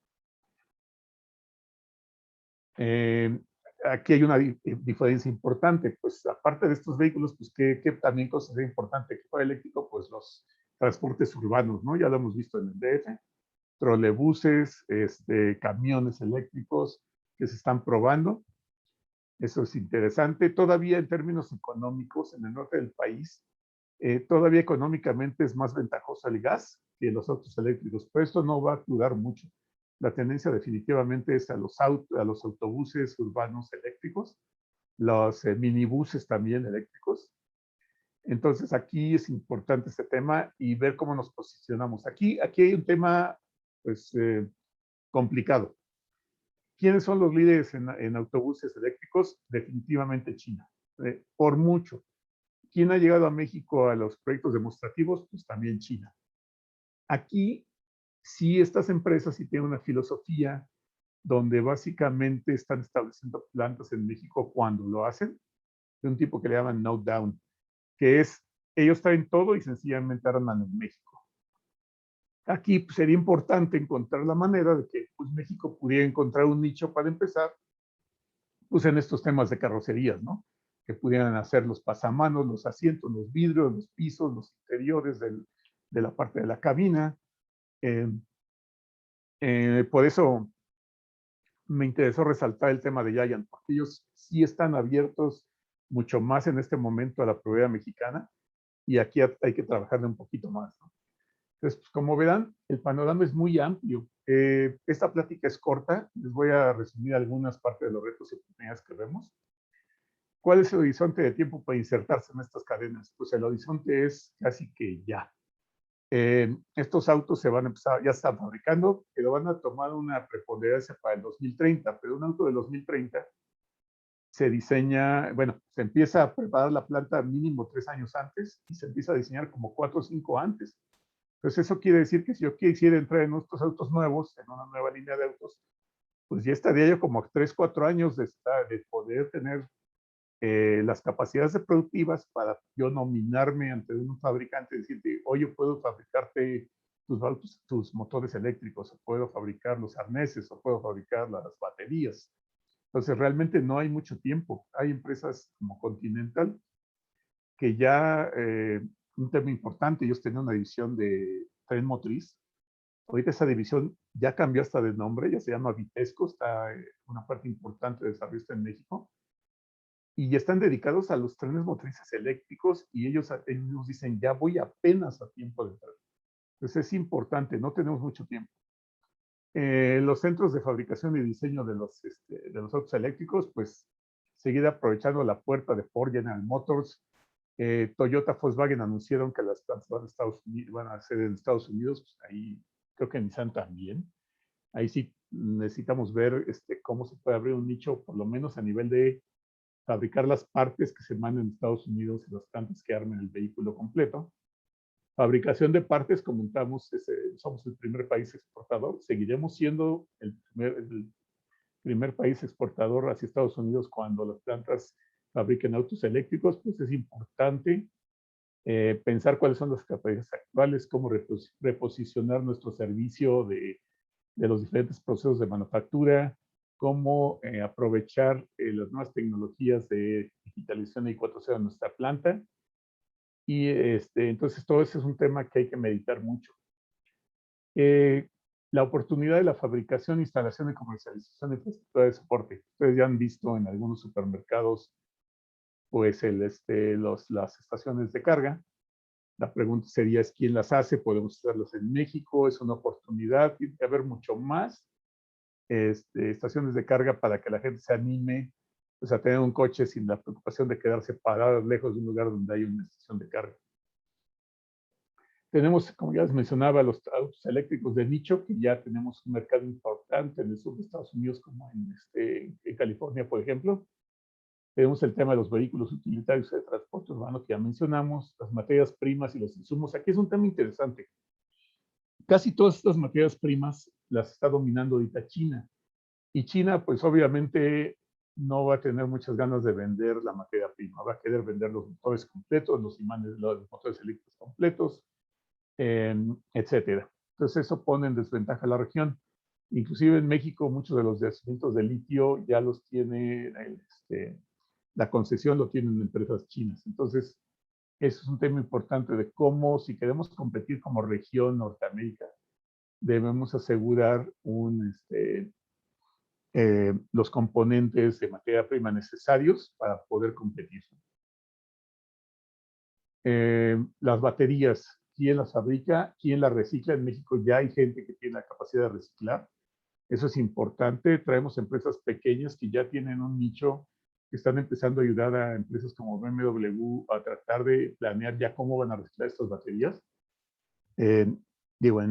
Aquí hay una diferencia importante, pues aparte de estos vehículos, pues ¿qué también cosa es importante? Equipo eléctrico, pues los transportes urbanos, ¿no? Ya lo hemos visto en el DF, trolebuses, camiones eléctricos que se están probando. Eso es interesante. Todavía en términos económicos, en el norte del país, todavía económicamente es más ventajoso el gas que los autos eléctricos, pero esto no va a durar mucho. La tendencia definitivamente es a los autobuses urbanos eléctricos, los minibuses también eléctricos. Entonces aquí es importante este tema y ver cómo nos posicionamos. Aquí hay un tema pues, complicado. ¿Quiénes son los líderes en autobuses eléctricos? Definitivamente China, por mucho. ¿Quién ha llegado a México a los proyectos demostrativos? Pues también China. Aquí sí estas empresas sí tienen una filosofía donde básicamente están estableciendo plantas en México cuando lo hacen, de un tipo que le llaman no down, que es ellos traen todo y sencillamente arman en México. Aquí pues, sería importante encontrar la manera de que pues, México pudiera encontrar un nicho para empezar, pues en estos temas de carrocerías, ¿no? Que pudieran hacer los pasamanos, los asientos, los vidrios, los pisos, los interiores de la parte de la cabina. Por eso me interesó resaltar el tema de Giant, porque ellos sí están abiertos mucho más en este momento a la proveedora mexicana y aquí hay que trabajarle un poquito más, ¿no? Entonces, pues, como verán, el panorama es muy amplio. Esta plática es corta, les voy a resumir algunas partes de los retos y oportunidades que vemos. ¿Cuál es el horizonte de tiempo para insertarse en estas cadenas? Pues el horizonte es casi que ya. Estos autos se van a empezar, ya están fabricando, pero van a tomar una preponderancia para el 2030, pero un auto de 2030 se diseña, bueno, se empieza a preparar la planta mínimo 3 años antes y se empieza a diseñar como 4 o 5 antes. Entonces eso quiere decir que si yo quisiera entrar en estos autos nuevos, en una nueva línea de autos, pues ya estaría yo como 3, 4 años de poder tener las capacidades productivas para yo nominarme ante un fabricante y decirte, oye, puedo fabricarte tus motores eléctricos, o puedo fabricar los arneses, o puedo fabricar las baterías. Entonces, realmente no hay mucho tiempo. Hay empresas como Continental que ya, un tema importante, ellos tenían una división de tren motriz. Ahorita esa división ya cambió hasta de nombre, ya se llama Vitesco, está una parte importante de desarrollo está en México, y ya están dedicados a los trenes motrices eléctricos y ellos nos dicen, ya voy apenas a tiempo de entrar. Entonces es importante, no tenemos mucho tiempo. Los centros de fabricación y diseño de los autos eléctricos, pues seguir aprovechando la puerta de Ford, General Motors, Toyota, Volkswagen anunciaron que las plantas van a ser en Estados Unidos, pues ahí creo que Nissan también. Ahí sí necesitamos ver cómo se puede abrir un nicho, por lo menos a nivel de fabricar las partes que se manden a Estados Unidos y las plantas que armen el vehículo completo. Fabricación de partes, comentamos, somos el primer país exportador, seguiremos siendo el primer país exportador hacia Estados Unidos cuando las plantas fabriquen autos eléctricos, pues es importante pensar cuáles son las capacidades actuales, cómo reposicionar nuestro servicio de los diferentes procesos de manufactura, cómo aprovechar las nuevas tecnologías de digitalización y 4.0 en nuestra planta. Y entonces todo eso es un tema que hay que meditar mucho. La oportunidad de la fabricación, instalación y comercialización de infraestructura de soporte. Ustedes ya han visto en algunos supermercados pues las estaciones de carga. La pregunta sería es quién las hace, podemos hacerlas en México, es una oportunidad, tiene que haber mucho más estaciones de carga para que la gente se anime pues, a tener un coche sin la preocupación de quedarse parado lejos de un lugar donde hay una estación de carga. Tenemos, como ya les mencionaba, los autos eléctricos de nicho, que ya tenemos un mercado importante en el sur de Estados Unidos, como en California, por ejemplo. Tenemos el tema de los vehículos utilitarios de transporte urbano que ya mencionamos, las materias primas y los insumos. Aquí es un tema interesante. Casi todas estas materias primas las está dominando ahorita China. Y China, pues obviamente no va a tener muchas ganas de vender la materia prima. Va a querer vender los motores completos, los imanes, los motores eléctricos completos, etcétera. Entonces eso pone en desventaja a la región. Inclusive en México muchos de los yacimientos de litio ya los tiene, la concesión lo tienen empresas chinas. Entonces eso es un tema importante de cómo si queremos competir como región Norteamérica, debemos asegurar los componentes de materia prima necesarios para poder competir. Las baterías, ¿quién las fabrica? ¿Quién las recicla? En México ya hay gente que tiene la capacidad de reciclar. Eso es importante. Traemos empresas pequeñas que ya tienen un nicho, que están empezando a ayudar a empresas como BMW a tratar de planear ya cómo van a reciclar estas baterías. Eh, digo,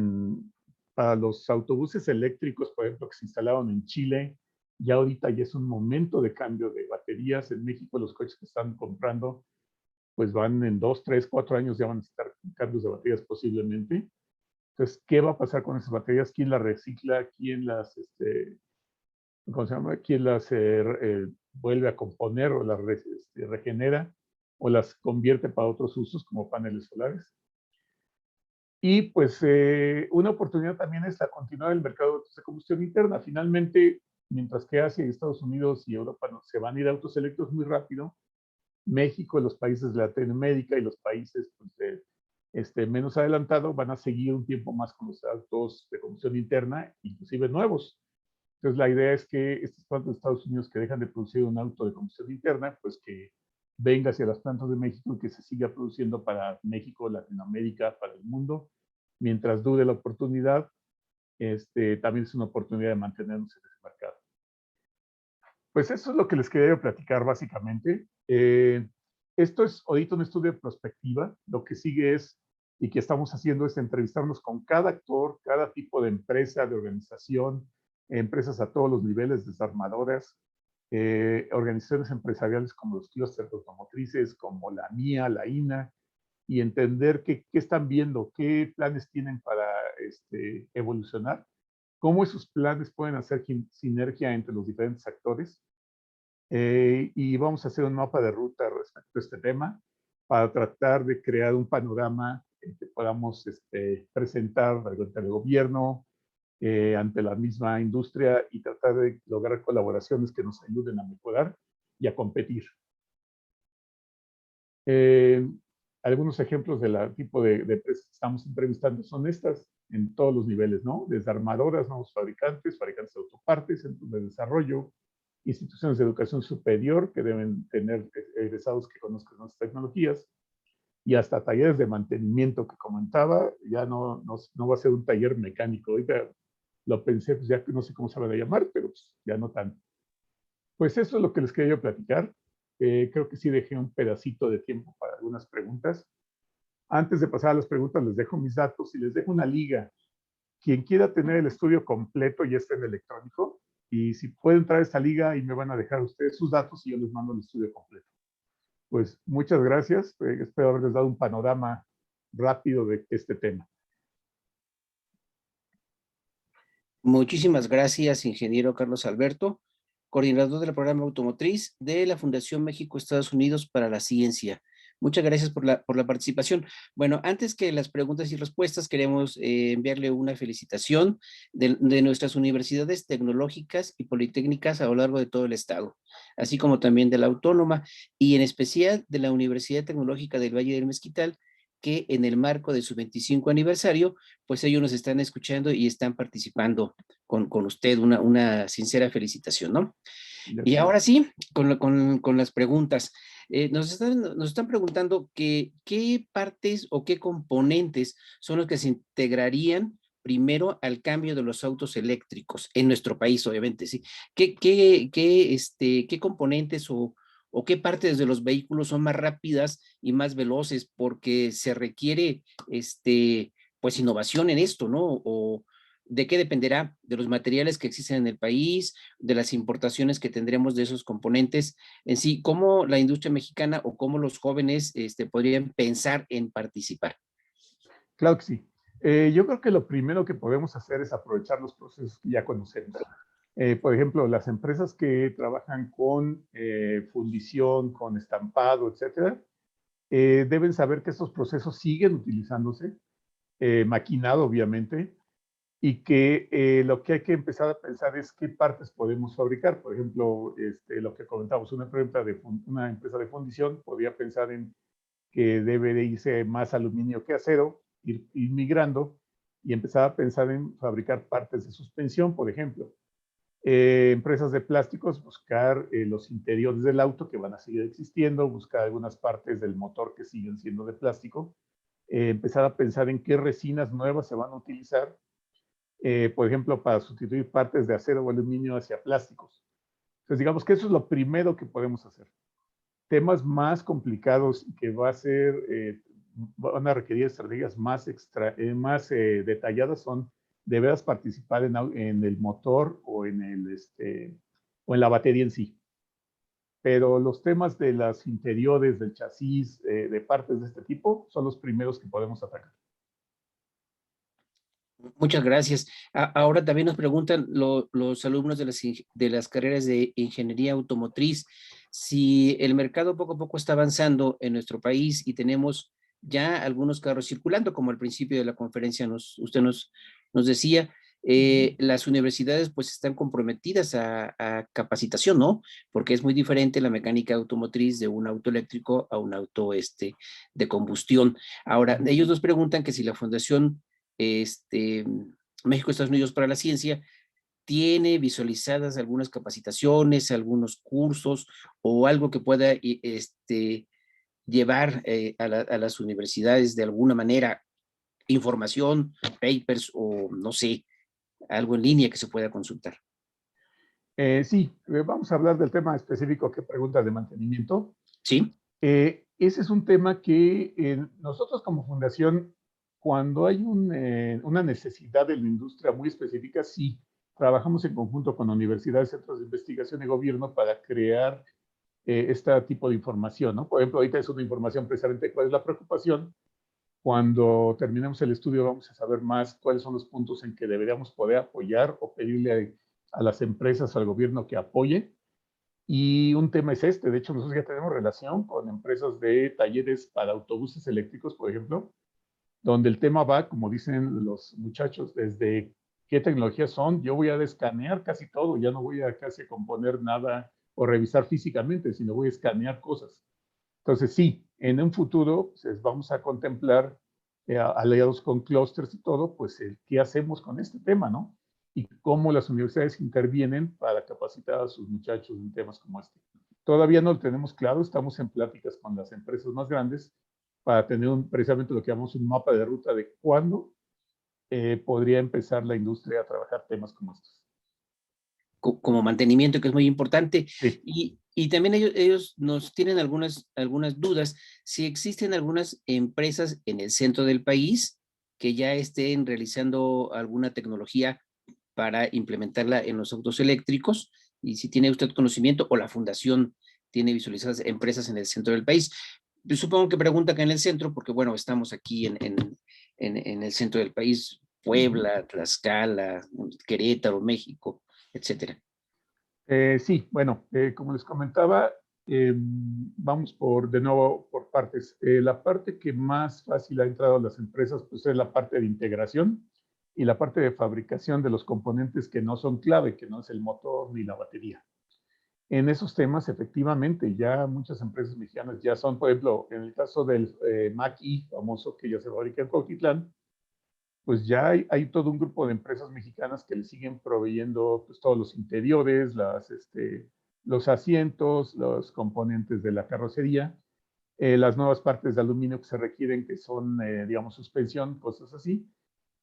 para los autobuses eléctricos, por ejemplo, que se instalaron en Chile, ya ahorita ya es un momento de cambio de baterías. En México los coches que están comprando pues van en 2, 3, 4 años ya van a estar cambios de baterías posiblemente. Entonces, ¿qué va a pasar con esas baterías? ¿Quién las recicla? ¿Quién las, ¿cómo se llama? ¿Quién las vuelve a componer o las regenera o las convierte para otros usos como paneles solares? Y pues una oportunidad también es la continuar el mercado de combustión interna. Finalmente, mientras que Asia y Estados Unidos y Europa se van a ir a autos eléctricos muy rápido, México, los países de Latinoamérica y los países pues, menos adelantados van a seguir un tiempo más con los autos de combustión interna, inclusive nuevos. Entonces, la idea es que estas plantas de Estados Unidos que dejan de producir un auto de combustión interna, pues que venga hacia las plantas de México y que se siga produciendo para México, Latinoamérica, para el mundo. Mientras dure la oportunidad, también es una oportunidad de mantenernos en ese mercado. Pues eso es lo que les quería platicar básicamente. Esto es ahorita un estudio de prospectiva. Lo que sigue es, y que estamos haciendo, es entrevistarnos con cada actor, cada tipo de empresa, de organización, empresas a todos los niveles, desarmadoras, organizaciones empresariales como los clústeres automotrices, como la MIA, la INA, y entender qué están viendo, qué planes tienen para evolucionar, cómo esos planes pueden hacer sinergia entre los diferentes actores. Y vamos a hacer un mapa de ruta respecto a este tema para tratar de crear un panorama que podamos presentar al gobierno, ante la misma industria y tratar de lograr colaboraciones que nos ayuden a mejorar y a competir. Algunos ejemplos del tipo de empresas que estamos entrevistando son estas en todos los niveles, ¿no? Desde armadoras, nuevos fabricantes, fabricantes de autopartes, centros de desarrollo, instituciones de educación superior que deben tener egresados que conozcan las tecnologías, y hasta talleres de mantenimiento que comentaba. Ya no va a ser un taller mecánico. Ahorita lo pensé, pues ya no sé cómo se van a llamar, pero pues ya no tanto. Pues eso es lo que les quería yo platicar. Creo que sí dejé un pedacito de tiempo para algunas preguntas. Antes de pasar a las preguntas, les dejo mis datos y les dejo una liga. Quien quiera tener el estudio completo ya está en electrónico. Y si pueden entrar a esta liga y me van a dejar ustedes sus datos y yo les mando el estudio completo. Pues muchas gracias. Espero haberles dado un panorama rápido de este tema. Muchísimas gracias, ingeniero Carlos Alberto, coordinador del programa automotriz de la Fundación México-Estados Unidos para la Ciencia. Muchas gracias por la participación. Bueno, antes que las preguntas y respuestas, queremos enviarle una felicitación de nuestras universidades tecnológicas y politécnicas a lo largo de todo el estado, así como también de la Autónoma y en especial de la Universidad Tecnológica del Valle del Mezquital, que en el marco de su 25 aniversario, pues ellos nos están escuchando y están participando con usted. Una sincera felicitación, ¿no? Y ahora sí, con las preguntas. Nos están preguntando qué partes o qué componentes son los que se integrarían primero al cambio de los autos eléctricos en nuestro país, obviamente, ¿sí? ¿Qué componentes o qué partes de los vehículos son más rápidas y más veloces? Porque se requiere, pues, innovación en esto, ¿no? O ¿de qué dependerá? De los materiales que existen en el país, de las importaciones que tendremos de esos componentes en sí. ¿Cómo la industria mexicana o cómo los jóvenes podrían pensar en participar? Claro que sí. Yo creo que lo primero que podemos hacer es aprovechar los procesos que ya conocemos. Por ejemplo, las empresas que trabajan con fundición, con estampado, etcétera, deben saber que estos procesos siguen utilizándose, maquinado obviamente, y que lo que hay que empezar a pensar es qué partes podemos fabricar. Por ejemplo, lo que comentamos, una empresa de fundición podría pensar en que debe de irse más aluminio que acero, ir migrando y empezar a pensar en fabricar partes de suspensión, por ejemplo. Empresas de plásticos, buscar los interiores del auto que van a seguir existiendo, buscar algunas partes del motor que siguen siendo de plástico, empezar a pensar en qué resinas nuevas se van a utilizar, por ejemplo, para sustituir partes de acero o aluminio hacia plásticos. Entonces, digamos que eso es lo primero que podemos hacer. Temas más complicados y que van a requerir estrategias más detalladas son de veras participar en el motor o o en la batería en sí. Pero los temas de los interiores, del chasis, de partes de este tipo, son los primeros que podemos atacar. Muchas gracias. Ahora también nos preguntan los alumnos de las carreras de ingeniería automotriz si el mercado poco a poco está avanzando en nuestro país y tenemos ya algunos carros circulando, como al principio de la conferencia usted nos decía. Las universidades pues están comprometidas a capacitación, ¿no? Porque es muy diferente la mecánica automotriz de un auto eléctrico a un auto de combustión. Ahora, ellos nos preguntan que si la Fundación México, Estados Unidos para la Ciencia, tiene visualizadas algunas capacitaciones, algunos cursos o algo que pueda llevar a las universidades de alguna manera, información, papers o no sé, algo en línea que se pueda consultar. Sí, vamos a hablar del tema específico que pregunta de mantenimiento. Sí. Ese es un tema que nosotros como fundación, cuando hay una necesidad de la industria muy específica, sí, trabajamos en conjunto con universidades, centros de investigación y gobierno para crear este tipo de información, ¿no? Por ejemplo, ahorita es una información precisamente cuál es la preocupación. Cuando terminemos el estudio vamos a saber más cuáles son los puntos en que deberíamos poder apoyar o pedirle a las empresas o al gobierno que apoye. Y un tema es de hecho nosotros ya tenemos relación con empresas de talleres para autobuses eléctricos, por ejemplo, donde el tema va, como dicen los muchachos, desde qué tecnologías son, yo voy a escanear casi todo, ya no voy a casi componer nada o revisar físicamente, sino voy a escanear cosas. Entonces, sí, en un futuro pues, vamos a contemplar, aliados con clústeres y todo, pues qué hacemos con este tema, ¿no? Y cómo las universidades intervienen para capacitar a sus muchachos en temas como este. Todavía no lo tenemos claro, estamos en pláticas con las empresas más grandes para tener precisamente lo que llamamos un mapa de ruta de cuándo podría empezar la industria a trabajar temas como estos. Como mantenimiento, que es muy importante. Sí. Y también ellos nos tienen algunas dudas, si existen algunas empresas en el centro del país que ya estén realizando alguna tecnología para implementarla en los autos eléctricos, y si tiene usted conocimiento o la fundación tiene visualizadas empresas en el centro del país. Yo supongo que pregunta acá en el centro, porque bueno, estamos aquí en el centro del país, Puebla, Tlaxcala, Querétaro, México, etcétera. Sí, bueno, como les comentaba, vamos de nuevo por partes. La parte que más fácil ha entrado a las empresas pues, es la parte de integración y la parte de fabricación de los componentes que no son clave, que no es el motor ni la batería. En esos temas, efectivamente, ya muchas empresas mexicanas ya son, por ejemplo, en el caso del Mach-E famoso que ya se fabrica en Cuautitlán, pues ya hay todo un grupo de empresas mexicanas que le siguen proveyendo pues, todos los interiores, los asientos, los componentes de la carrocería, las nuevas partes de aluminio que se requieren, que son, digamos, suspensión, cosas así,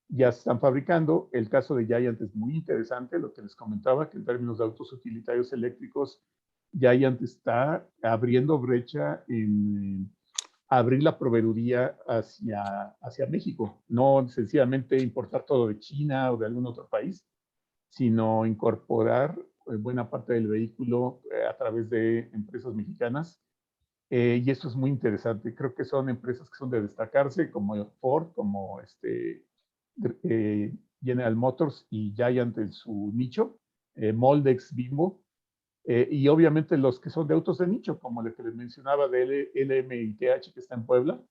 ya se están fabricando. El caso de Giant es muy interesante, lo que les comentaba, que en términos de autos utilitarios eléctricos, Giant está abriendo brecha en abrir la proveeduría hacia México, no sencillamente importar todo de China o de algún otro país, sino incorporar buena parte del vehículo a través de empresas mexicanas. Y eso es muy interesante. Creo que son empresas que son de destacarse, como Ford, como General Motors y Giant en su nicho, Moldex, Bimbo, y obviamente los que son de autos de nicho, como el que les mencionaba de LMITH, que está en Puebla,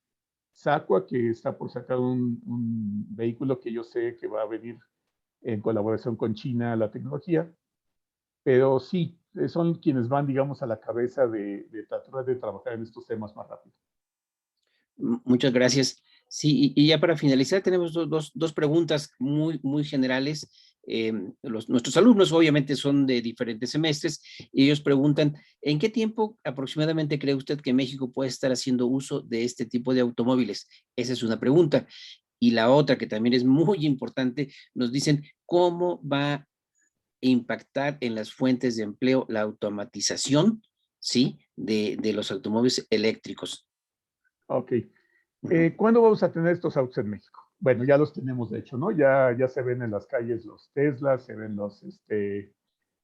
Sacua, que está por sacar un vehículo que yo sé que va a venir en colaboración con China, la tecnología, pero sí, son quienes van, digamos, a la cabeza de tratar de trabajar en estos temas más rápido. Muchas gracias. Sí, y ya para finalizar tenemos dos preguntas muy generales. Nuestros alumnos obviamente son de diferentes semestres y ellos preguntan, ¿en qué tiempo aproximadamente cree usted que México puede estar haciendo uso de este tipo de automóviles? Esa es una pregunta. Y la otra, que también es muy importante, nos dicen, ¿cómo va a impactar en las fuentes de empleo la automatización, ¿sí? de los automóviles eléctricos? Ok. ¿Cuándo vamos a tener estos autos en México? Bueno, ya los tenemos de hecho, ¿no? Ya se ven en las calles los Tesla, se ven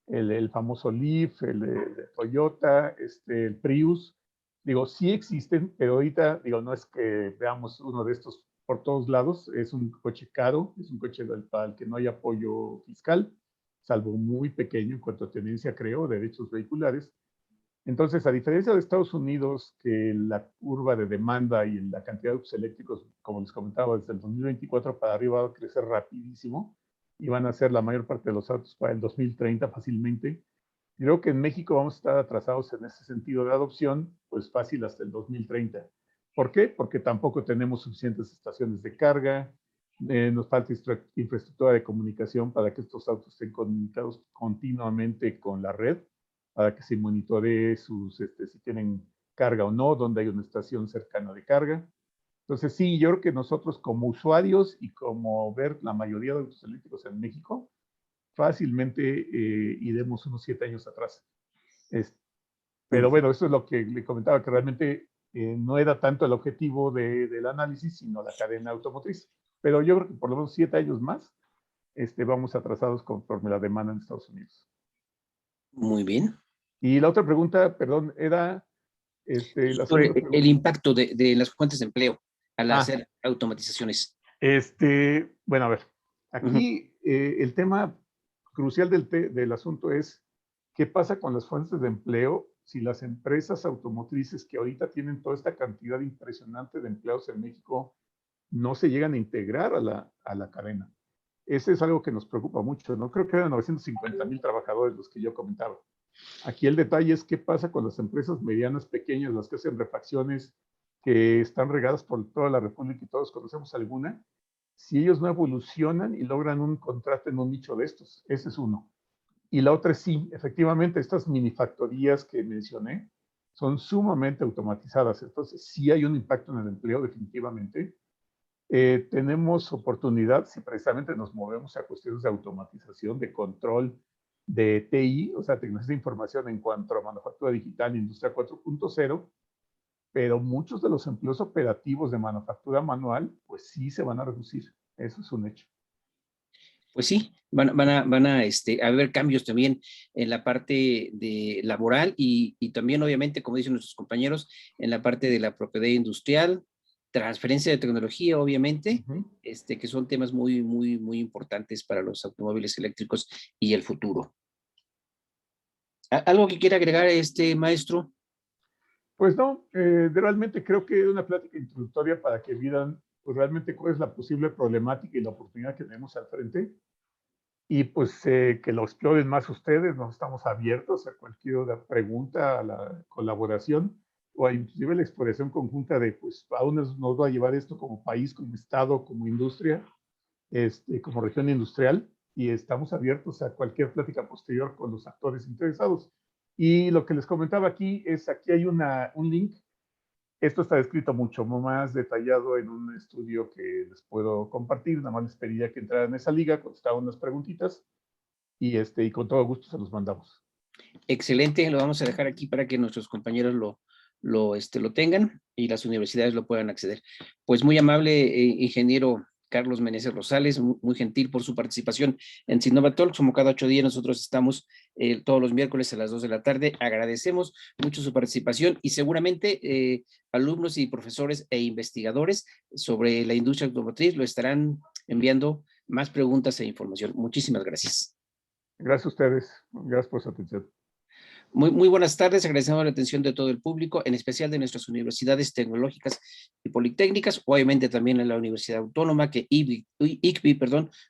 el famoso Leaf, el Toyota, el Prius. Digo, sí existen, pero ahorita, digo, no es que veamos uno de estos por todos lados. Es un coche caro, es un coche para el que no hay apoyo fiscal, salvo muy pequeño en cuanto a tenencia, creo, de derechos vehiculares. Entonces, a diferencia de Estados Unidos, que la curva de demanda y la cantidad de autos eléctricos, como les comentaba, desde el 2024 para arriba va a crecer rapidísimo y van a ser la mayor parte de los autos para el 2030 fácilmente. Creo que en México vamos a estar atrasados en ese sentido de adopción, pues fácil hasta el 2030. ¿Por qué? Porque tampoco tenemos suficientes estaciones de carga, nos falta infraestructura de comunicación para que estos autos estén comunicados continuamente con la red, para que se monitoree si tienen carga o no, donde hay una estación cercana de carga. Entonces, sí, yo creo que nosotros como usuarios y como ver la mayoría de autos eléctricos en México, fácilmente iremos unos 7 años atrás. Pero bueno, eso es lo que le comentaba, que realmente no era tanto el objetivo del análisis, sino la cadena automotriz. Pero yo creo que por lo menos 7 años más vamos atrasados conforme la demanda en Estados Unidos. Muy bien. Y la otra pregunta, perdón, era Sobre el impacto de las fuentes de empleo al hacer automatizaciones. Bueno, a ver, aquí el tema crucial del asunto es qué pasa con las fuentes de empleo si las empresas automotrices que ahorita tienen toda esta cantidad impresionante de empleados en México no se llegan a integrar a la cadena. Ese es algo que nos preocupa mucho, ¿no? Creo que eran 950,000 trabajadores los que yo comentaba. Aquí el detalle es qué pasa con las empresas medianas, pequeñas, las que hacen refacciones, que están regadas por toda la República y todos conocemos alguna, si ellos no evolucionan y logran un contrato en un nicho de estos. Ese es uno. Y la otra es sí, efectivamente, estas minifactorías que mencioné son sumamente automatizadas. Entonces, sí hay un impacto en el empleo, definitivamente. Tenemos oportunidad si precisamente nos movemos a cuestiones de automatización, de control, de TI, o sea, tecnologías de información en cuanto a manufactura digital, industria 4.0, pero muchos de los empleos operativos de manufactura manual, pues sí se van a reducir. Eso es un hecho. Pues sí, van a haber cambios también en la parte de laboral y también, obviamente, como dicen nuestros compañeros, en la parte de la propiedad industrial, transferencia de tecnología, obviamente, que son temas muy, muy, muy importantes para los automóviles eléctricos y el futuro. ¿Algo que quiera agregar, maestro? Pues no, realmente creo que es una plática introductoria para que vieran pues, realmente cuál es la posible problemática y la oportunidad que tenemos al frente. Y pues que lo exploren más ustedes, nos estamos abiertos a cualquier otra pregunta, a la colaboración o a inclusive la exploración conjunta de pues a dónde nos va a llevar esto como país, como Estado, como industria, como región industrial, y estamos abiertos a cualquier plática posterior con los actores interesados. Y lo que les comentaba aquí es, aquí hay un link. Esto está descrito mucho más detallado en un estudio que les puedo compartir. Nada más les pediría que entraran en esa liga, contestaban unas preguntitas y con todo gusto se los mandamos. Excelente, lo vamos a dejar aquí para que nuestros compañeros lo tengan y las universidades lo puedan acceder. Pues muy amable, ingeniero Carlos Meneses Rosales, muy gentil por su participación en Sinova Talks. Como cada 8 días nosotros estamos todos los miércoles a las 2 de la tarde. Agradecemos mucho su participación y seguramente alumnos y profesores e investigadores sobre la industria automotriz lo estarán enviando más preguntas e información. Muchísimas gracias. Gracias a ustedes. Gracias por su atención. Muy buenas tardes, agradecemos la atención de todo el público, en especial de nuestras universidades tecnológicas y politécnicas, obviamente también en la Universidad Autónoma, que ICBI,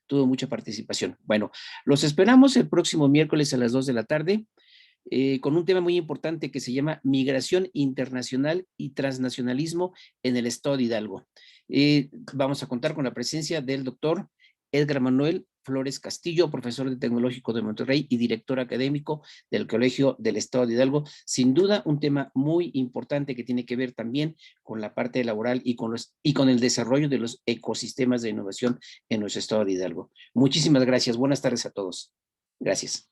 tuvo mucha participación. Bueno, los esperamos el próximo miércoles a las 2 de la tarde, con un tema muy importante que se llama Migración Internacional y Transnacionalismo en el Estado de Hidalgo. Vamos a contar con la presencia del doctor Edgar Manuel Flores Castillo, profesor del Tecnológico de Monterrey y director académico del Colegio del Estado de Hidalgo. Sin duda, un tema muy importante que tiene que ver también con la parte laboral y con el desarrollo de los ecosistemas de innovación en nuestro Estado de Hidalgo. Muchísimas gracias. Buenas tardes a todos. Gracias.